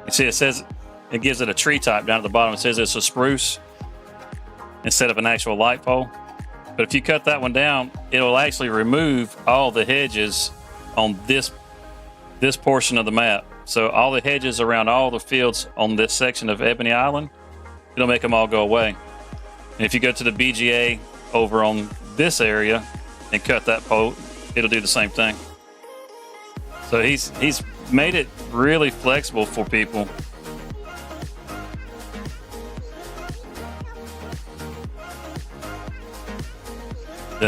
A: you see it says, it gives it a tree type down at the bottom. It says it's a spruce instead of an actual light pole. But if you cut that one down, it'll actually remove all the hedges on this portion of the map. So all the hedges around all the fields on this section of Ebony Island, it'll make them all go away. And if you go to the BGA over on this area and cut that pole, it'll do the same thing. So he's made it really flexible for people.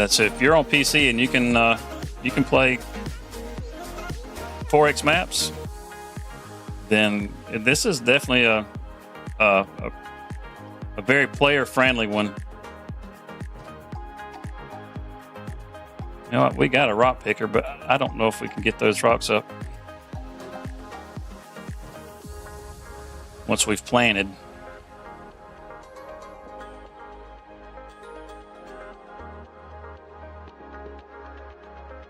A: So if you're on PC and you can play 4X maps, then this is definitely a very player-friendly one. You know what? We got a rock picker, but I don't know if we can get those rocks up once we've planted.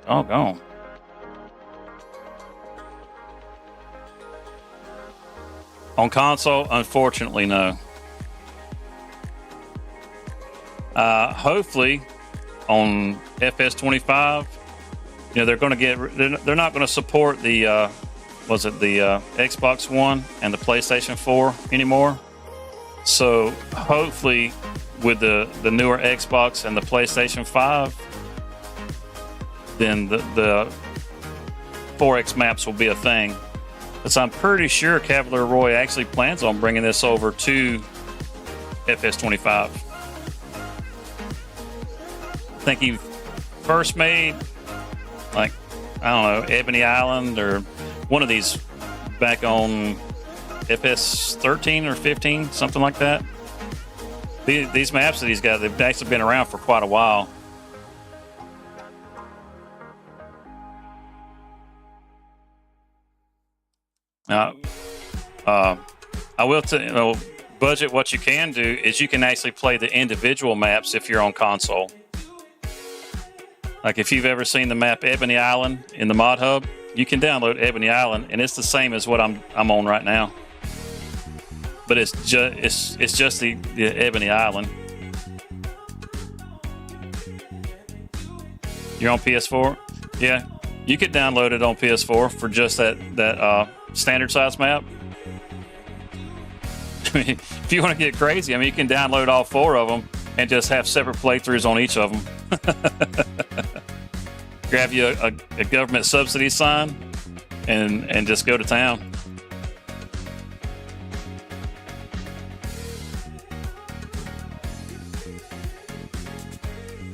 A: Doggone. On console, unfortunately, no. Hopefully, on FS25, they're going to they're not going to support the the Xbox One and the PlayStation 4 anymore. So hopefully, with the newer Xbox and the PlayStation 5, then the 4X maps will be a thing. Because I'm pretty sure Cavalier Roy actually plans on bringing this over to FS25. I think he first made, like, I don't know, Ebony Island or one of these back on FS13 or 15, something like that. These maps that he's got, they've actually been around for quite a while. I will tell you, budget. What you can do is you can actually play the individual maps if you're on console. Like if you've ever seen the map Ebony Island in the Mod Hub, you can download Ebony Island, and it's the same as what I'm on right now. But it's just the Ebony Island. You're on PS4, yeah. You could download it on PS4 for just that standard size map. I mean, if you want to get crazy, I mean, you can download all 4 of them and just have separate playthroughs on each of them. Grab you a government subsidy sign and just go to town.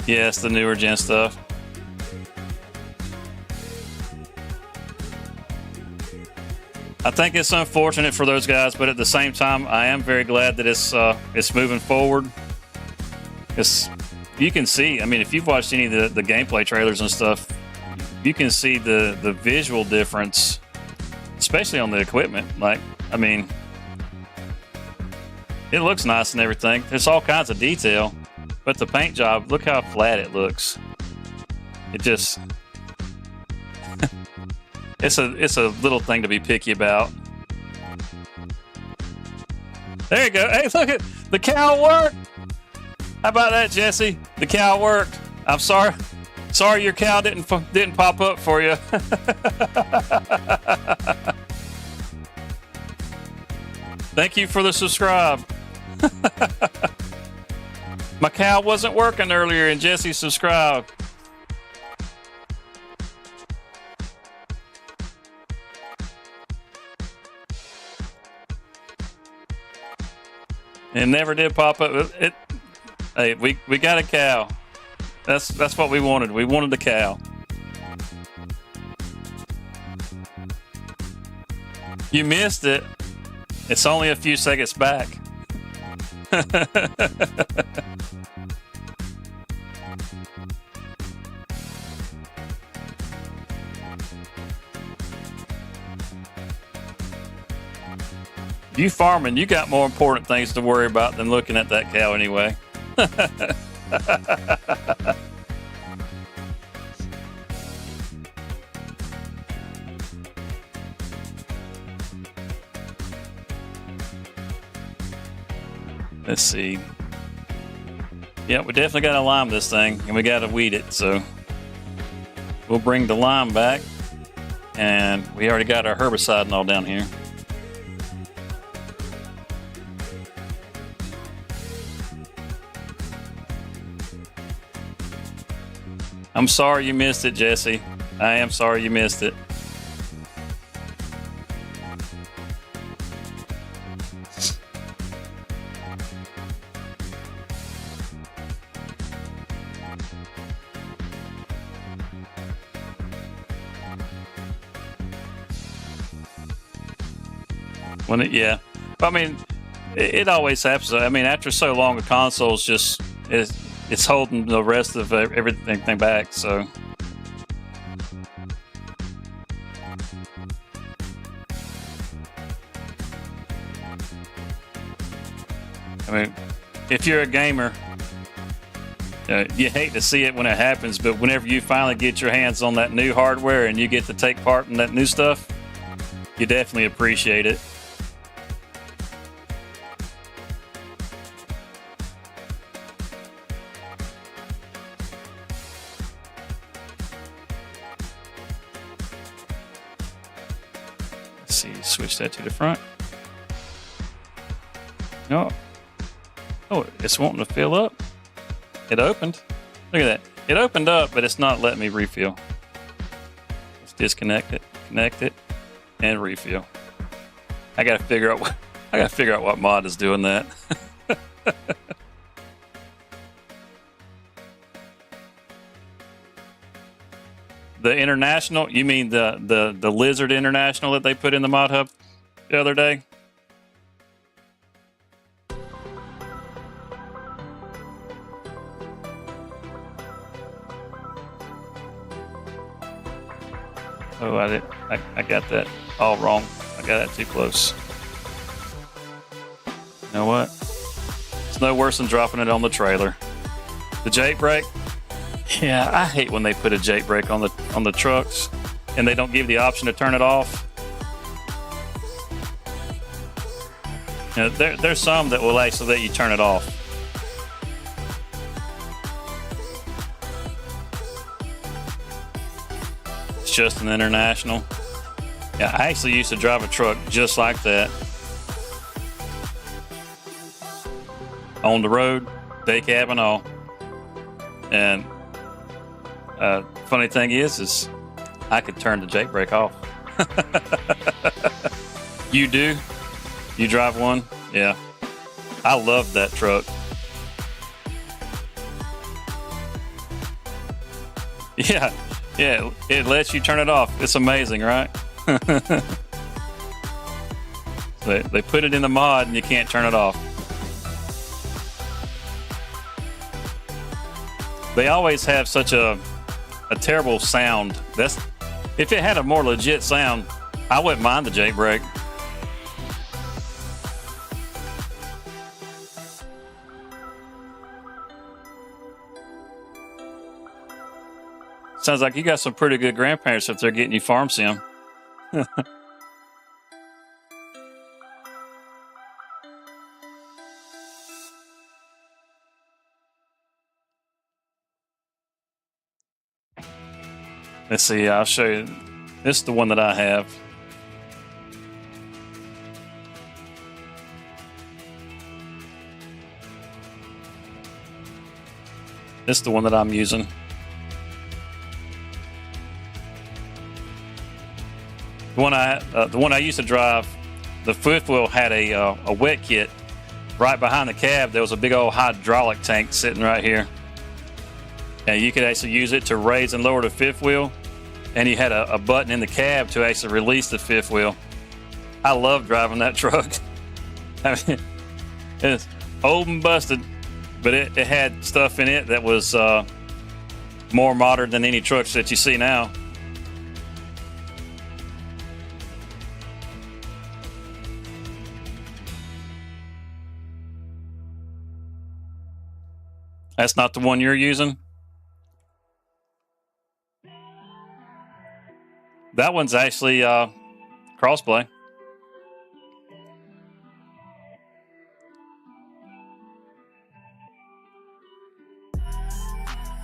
A: Yeah, it's the newer gen stuff. I think it's unfortunate for those guys, but at the same time, I am very glad that it's moving forward. You can see, I mean, if you've watched any of the gameplay trailers and stuff, you can see the visual difference, especially on the equipment. Like, I mean, it looks nice and everything. There's all kinds of detail, but the paint job, look how flat it looks. It just... It's a little thing to be picky about. There you go. Hey, look at the cow worked. How about that, Jesse? The cow worked. I'm sorry. Sorry your cow didn't pop up for you. Thank you for the subscribe. My cow wasn't working earlier and Jesse subscribed. It never did pop up. Hey, we got a cow. That's what we wanted. We wanted the cow. You missed it. It's only a few seconds back. You farming, you got more important things to worry about than looking at that cow anyway. Let's see. Yeah, we definitely got to lime this thing, and we got to weed it, so we'll bring the lime back, and we already got our herbicide and all down here. I'm sorry you missed it, Jesse. I am sorry you missed it. Yeah. I mean, it always happens. I mean, after so long, a console's just... It's holding the rest of everything back, so. I mean, if you're a gamer, you hate to see it when it happens, but whenever you finally get your hands on that new hardware and you get to take part in that new stuff, you definitely appreciate it. Switch that to the front. No. Oh, it's wanting to fill up. It opened. Look at that. It opened up, but it's not letting me refill. Let's disconnect it. Connect it. and refuel. I gotta figure out what mod is doing that. The international? You mean the Lizard International that they put in the mod hub the other day? Oh, I got that all wrong. I got that too close. You know what? It's no worse than dropping it on the trailer. The Jake brake? Yeah, I hate when they put a Jake brake on the trucks and they don't give the option to turn it off. You know, there's some that will actually let you turn it off. It's just an international. Yeah, I actually used to drive a truck just like that. On the road, day cab and all. And funny thing is I could turn the Jake brake off. You do? You drive one? Yeah. I love that truck. Yeah, it lets you turn it off. It's amazing, right? They put it in the mod and you can't turn it off. They always have such a terrible sound. If it had a more legit sound, I wouldn't mind the Jake brake. Sounds like you got some pretty good grandparents if they're getting you farm sim. Let's see, I'll show you. This is the one that I have. This is the one that I'm using. The one I used to drive, the fifth wheel had a wet kit. Right behind the cab, there was a big old hydraulic tank sitting right here. And you could actually use it to raise and lower the fifth wheel. And you had a button in the cab to actually release the fifth wheel. I love driving that truck. I mean, it's old and busted, but it had stuff in it that was more modern than any trucks that you see now. That's not the one you're using? That one's actually crossplay.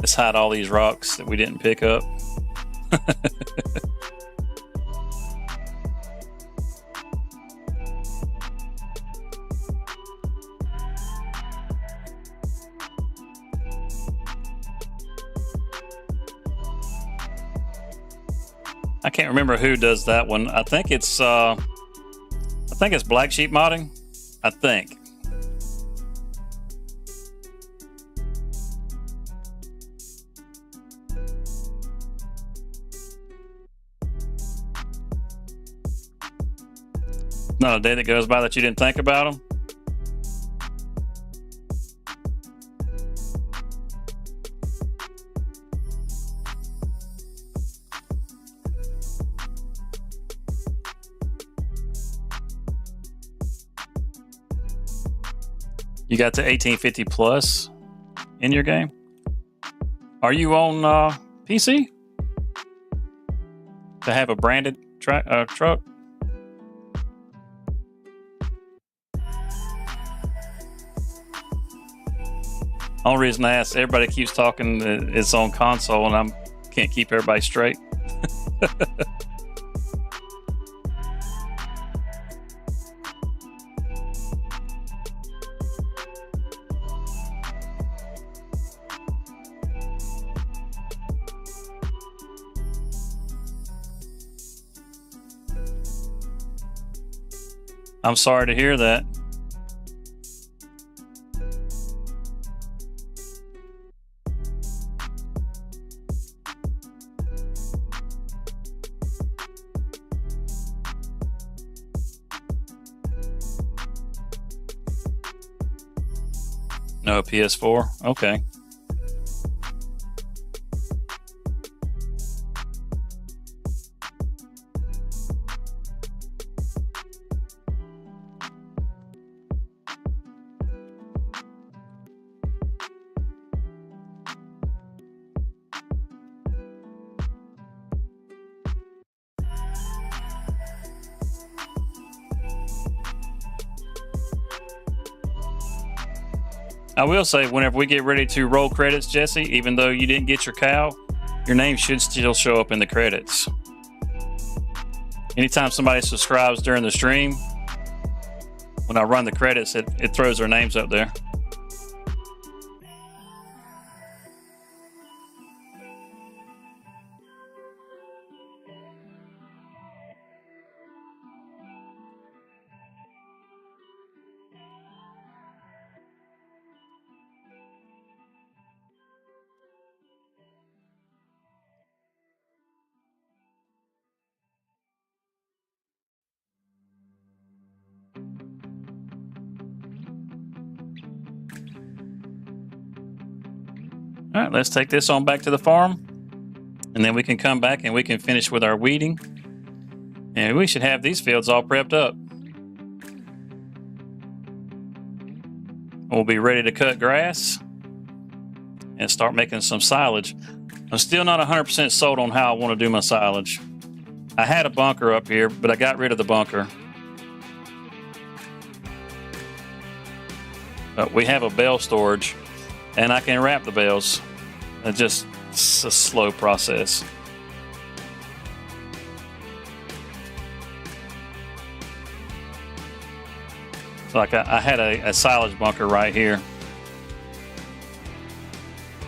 A: Let's hide all these rocks that we didn't pick up. I can't remember who does that one. I think it's Black Sheep Modding. I think. Not a day that goes by that you didn't think about them. You got the 1850 Plus in your game? Are you on PC to have a branded truck? Only reason I ask, everybody keeps talking it's on console, and I can't keep everybody straight. I'm sorry to hear that. No PS4? Okay. I will say, whenever we get ready to roll credits, Jesse, even though you didn't get your cow, your name should still show up in the credits. Anytime somebody subscribes during the stream, when I run the credits, it throws their names up there. All right, let's take this on back to the farm, and then we can come back and we can finish with our weeding. And we should have these fields all prepped up. We'll be ready to cut grass and start making some silage. I'm still not 100% sold on how I want to do my silage. I had a bunker up here, but I got rid of the bunker. But we have a bale storage, and I can wrap the bales. It's a slow process. So like I had a silage bunker right here.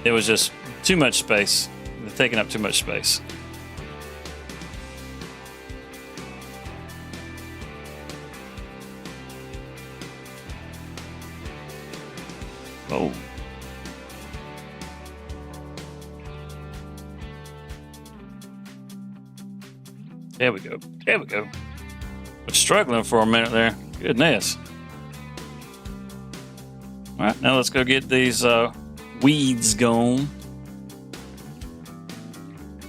A: It was just too much space. It's taking up too much space. Oh. There we go. There we go. Was struggling for a minute there. Goodness. All right, now let's go get these weeds gone.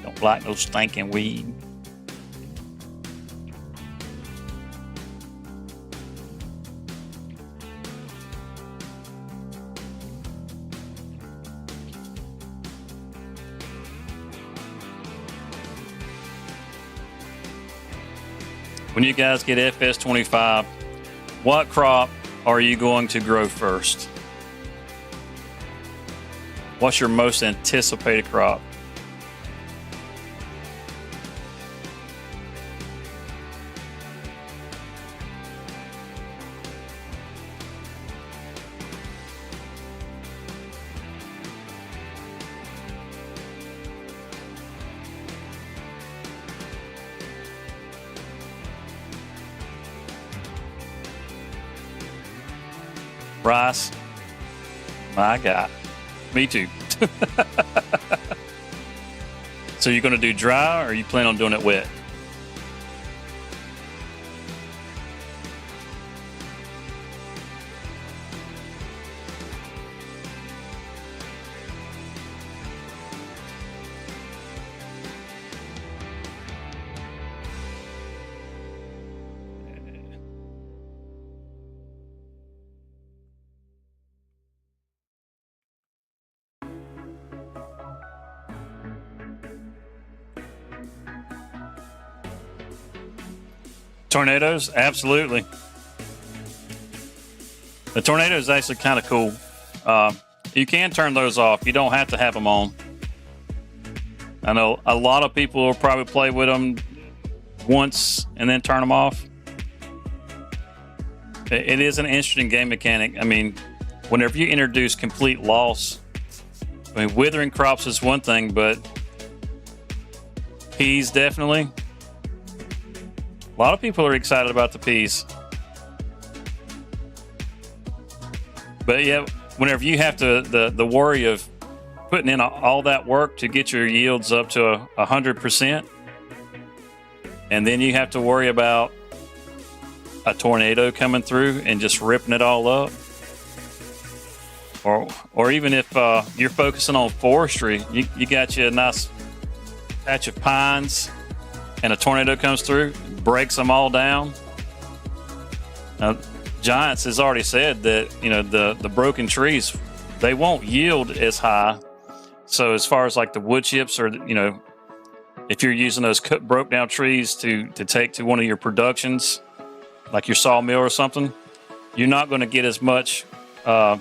A: Don't like no stinking weed. When you guys get FS25, what crop are you going to grow first? What's your most anticipated crop? Rice. My God. Me too. So you're going to do dry, or you plan on doing it wet? Tornadoes? Absolutely. The tornado is actually kind of cool. You can turn those off. You don't have to have them on. I know a lot of people will probably play with them once and then turn them off. It is an interesting game mechanic. I mean, whenever you introduce complete loss, I mean, withering crops is one thing, but peas definitely. A lot of people are excited about the peas. But yeah, whenever you have to the worry of putting in all that work to get your yields up to 100%, and then you have to worry about a tornado coming through and just ripping it all up, or even if you're focusing on forestry, you got you a nice patch of pines, and a tornado comes through, breaks them all down. Now, Giants has already said that the broken trees, they won't yield as high. So as far as like the wood chips, or if you're using those broke down trees to take to one of your productions, like your sawmill or something, you're not going to get as much what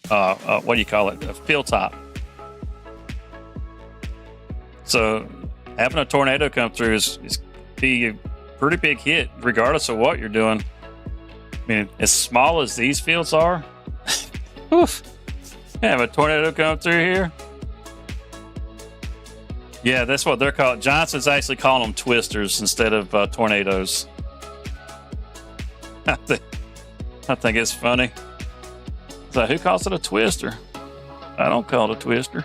A: do you call it, a field top. So having a tornado come through is be a pretty big hit, regardless of what you're doing. I mean, as small as these fields are, oof, have a tornado come through here. Yeah, that's what they're called. Johnson's actually calling them twisters instead of tornadoes. I think it's funny. So who calls it a twister? I don't call it a twister.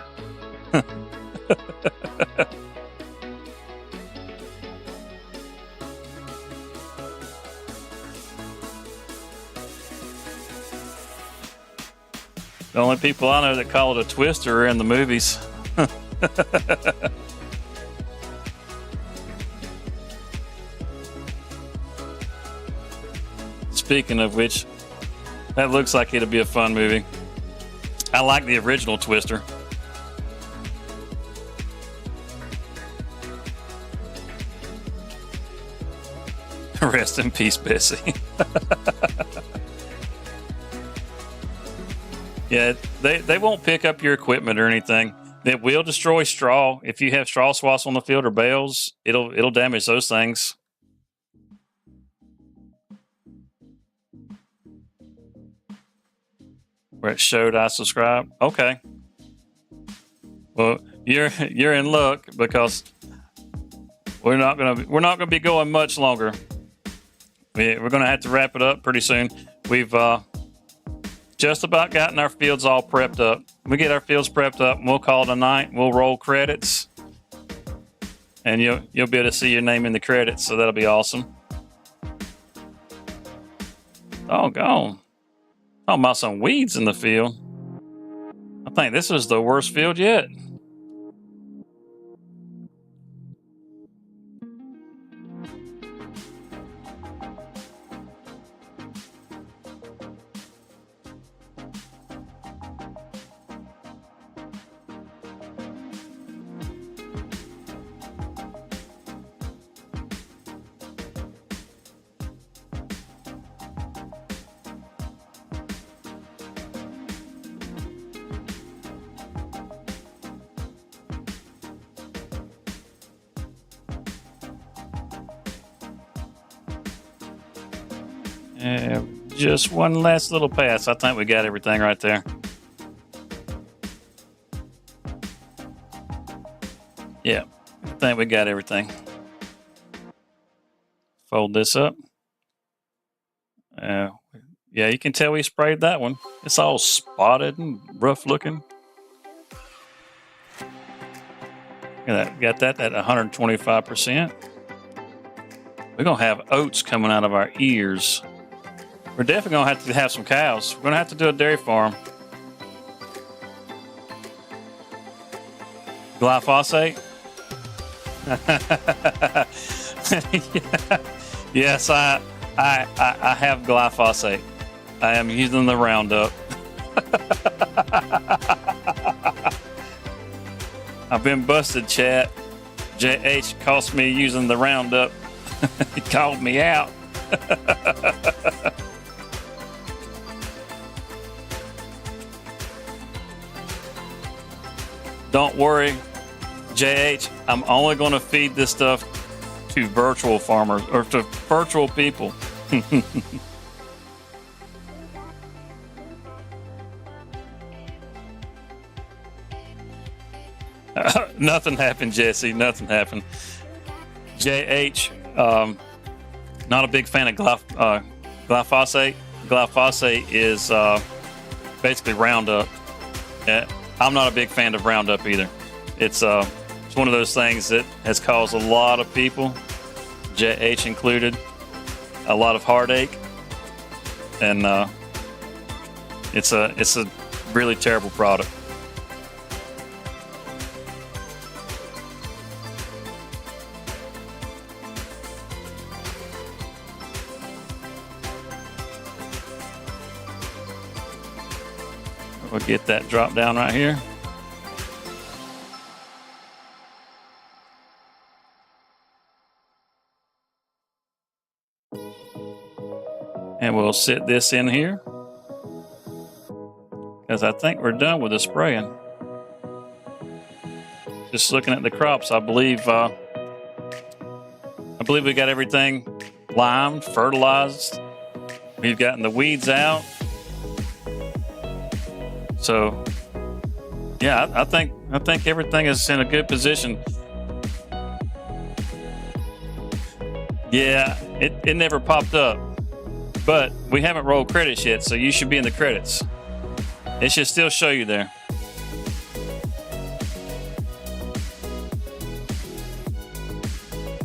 A: The only people I know that call it a twister are in the movies. Speaking of which, that looks like it'll be a fun movie. I like the original Twister. Rest in peace, Bessie. Yeah, they won't pick up your equipment or anything. It will destroy straw. If you have straw swaths on the field or bales, it'll damage those things. Where it showed I subscribe. Okay. Well, you're in luck, because we're not gonna be going much longer. We're gonna have to wrap it up pretty soon. We've just about gotten our fields all prepped up. We get our fields prepped up, and we'll call it a night. We'll roll credits, and you'll be able to see your name in the credits. So that'll be awesome. Doggone. Talking about some weeds in the field. I think this is the worst field yet. Just one last little pass. I think we got everything right there. Yeah, I think we got everything. Fold this up. Yeah, you can tell we sprayed that one. It's all spotted and rough looking. Got that at 125%. We're going to have oats coming out of our ears. We're definitely going to have some cows. We're going to have to do a dairy farm. Glyphosate? Yes, I have glyphosate. I am using the Roundup. I've been busted, chat. JH cost me using the Roundup. He called me out. Don't worry, JH, I'm only going to feed this stuff to virtual farmers, or to virtual people. Nothing happened, Jesse. Nothing happened. JH, not a big fan of glyphosate. glyphosate is basically Roundup. I'm not a big fan of Roundup either. It's one of those things that has caused a lot of people, JH included, a lot of heartache, and it's a really terrible product. We'll get that drop down right here. And we'll sit this in here because I think we're done with the spraying. Just looking at the crops, I believe we got everything limed, fertilized. We've gotten the weeds out. So yeah, I think everything is in a good position. Yeah, it never popped up, but we haven't rolled credits yet, so you should be in the credits. It should still show you there.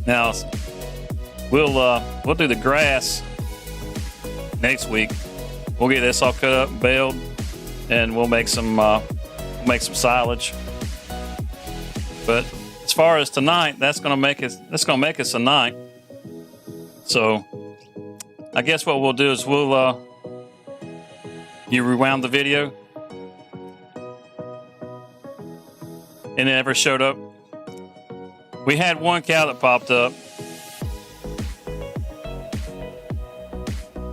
A: Now we'll do the grass next week. We'll get this all cut up and baled, and we'll make some silage. But as far as tonight, that's gonna make us a night. So I guess what we'll do is you rewound the video and it never showed up. We had one cow that popped up.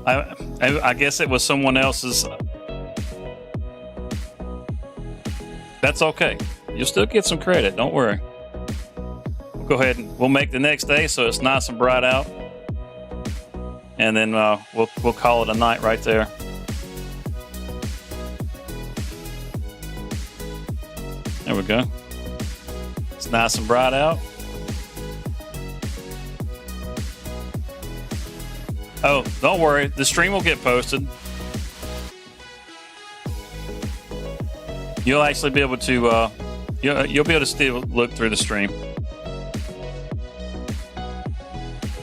A: I guess it was someone else's. That's okay. You'll still get some credit. Don't worry. We'll go ahead and we'll make the next day so it's nice and bright out, and then we'll call it a night right there. There we go. It's nice and bright out. Oh, don't worry. The stream will get posted. You'll actually be able to you'll be able to still look through the stream,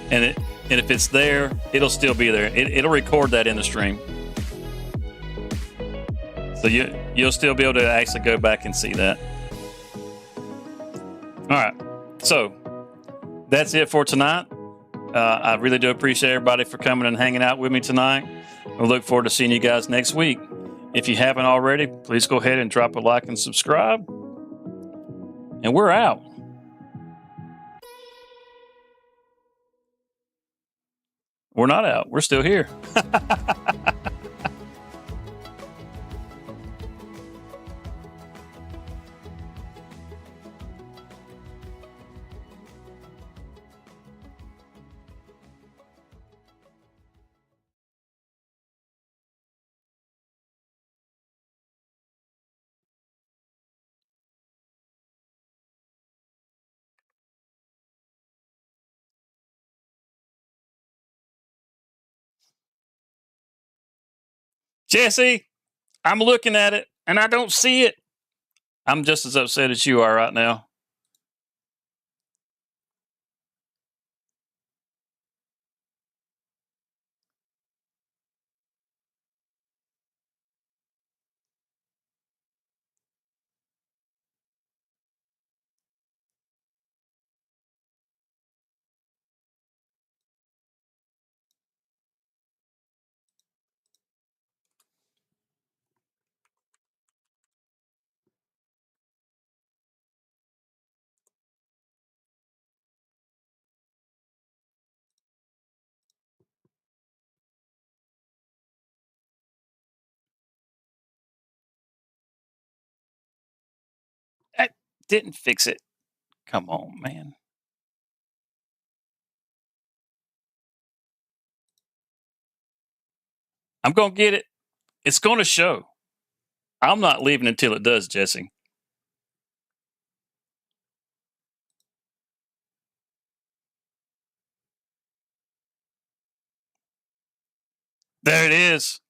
A: and if it's there, it'll still be there. It'll record that in the stream, so you'll still be able to actually go back and see that. All right, so that's it for tonight. I really do appreciate everybody for coming and hanging out with me tonight. I look forward to seeing you guys next week. If you haven't already, please go ahead and drop a like and subscribe. And we're out. We're not out. We're still here. Jesse, I'm looking at it and I don't see it. I'm just as upset as you are right now. I didn't fix it. Come on, man. I'm going to get it. It's going to show. I'm not leaving until it does, Jesse. There it is.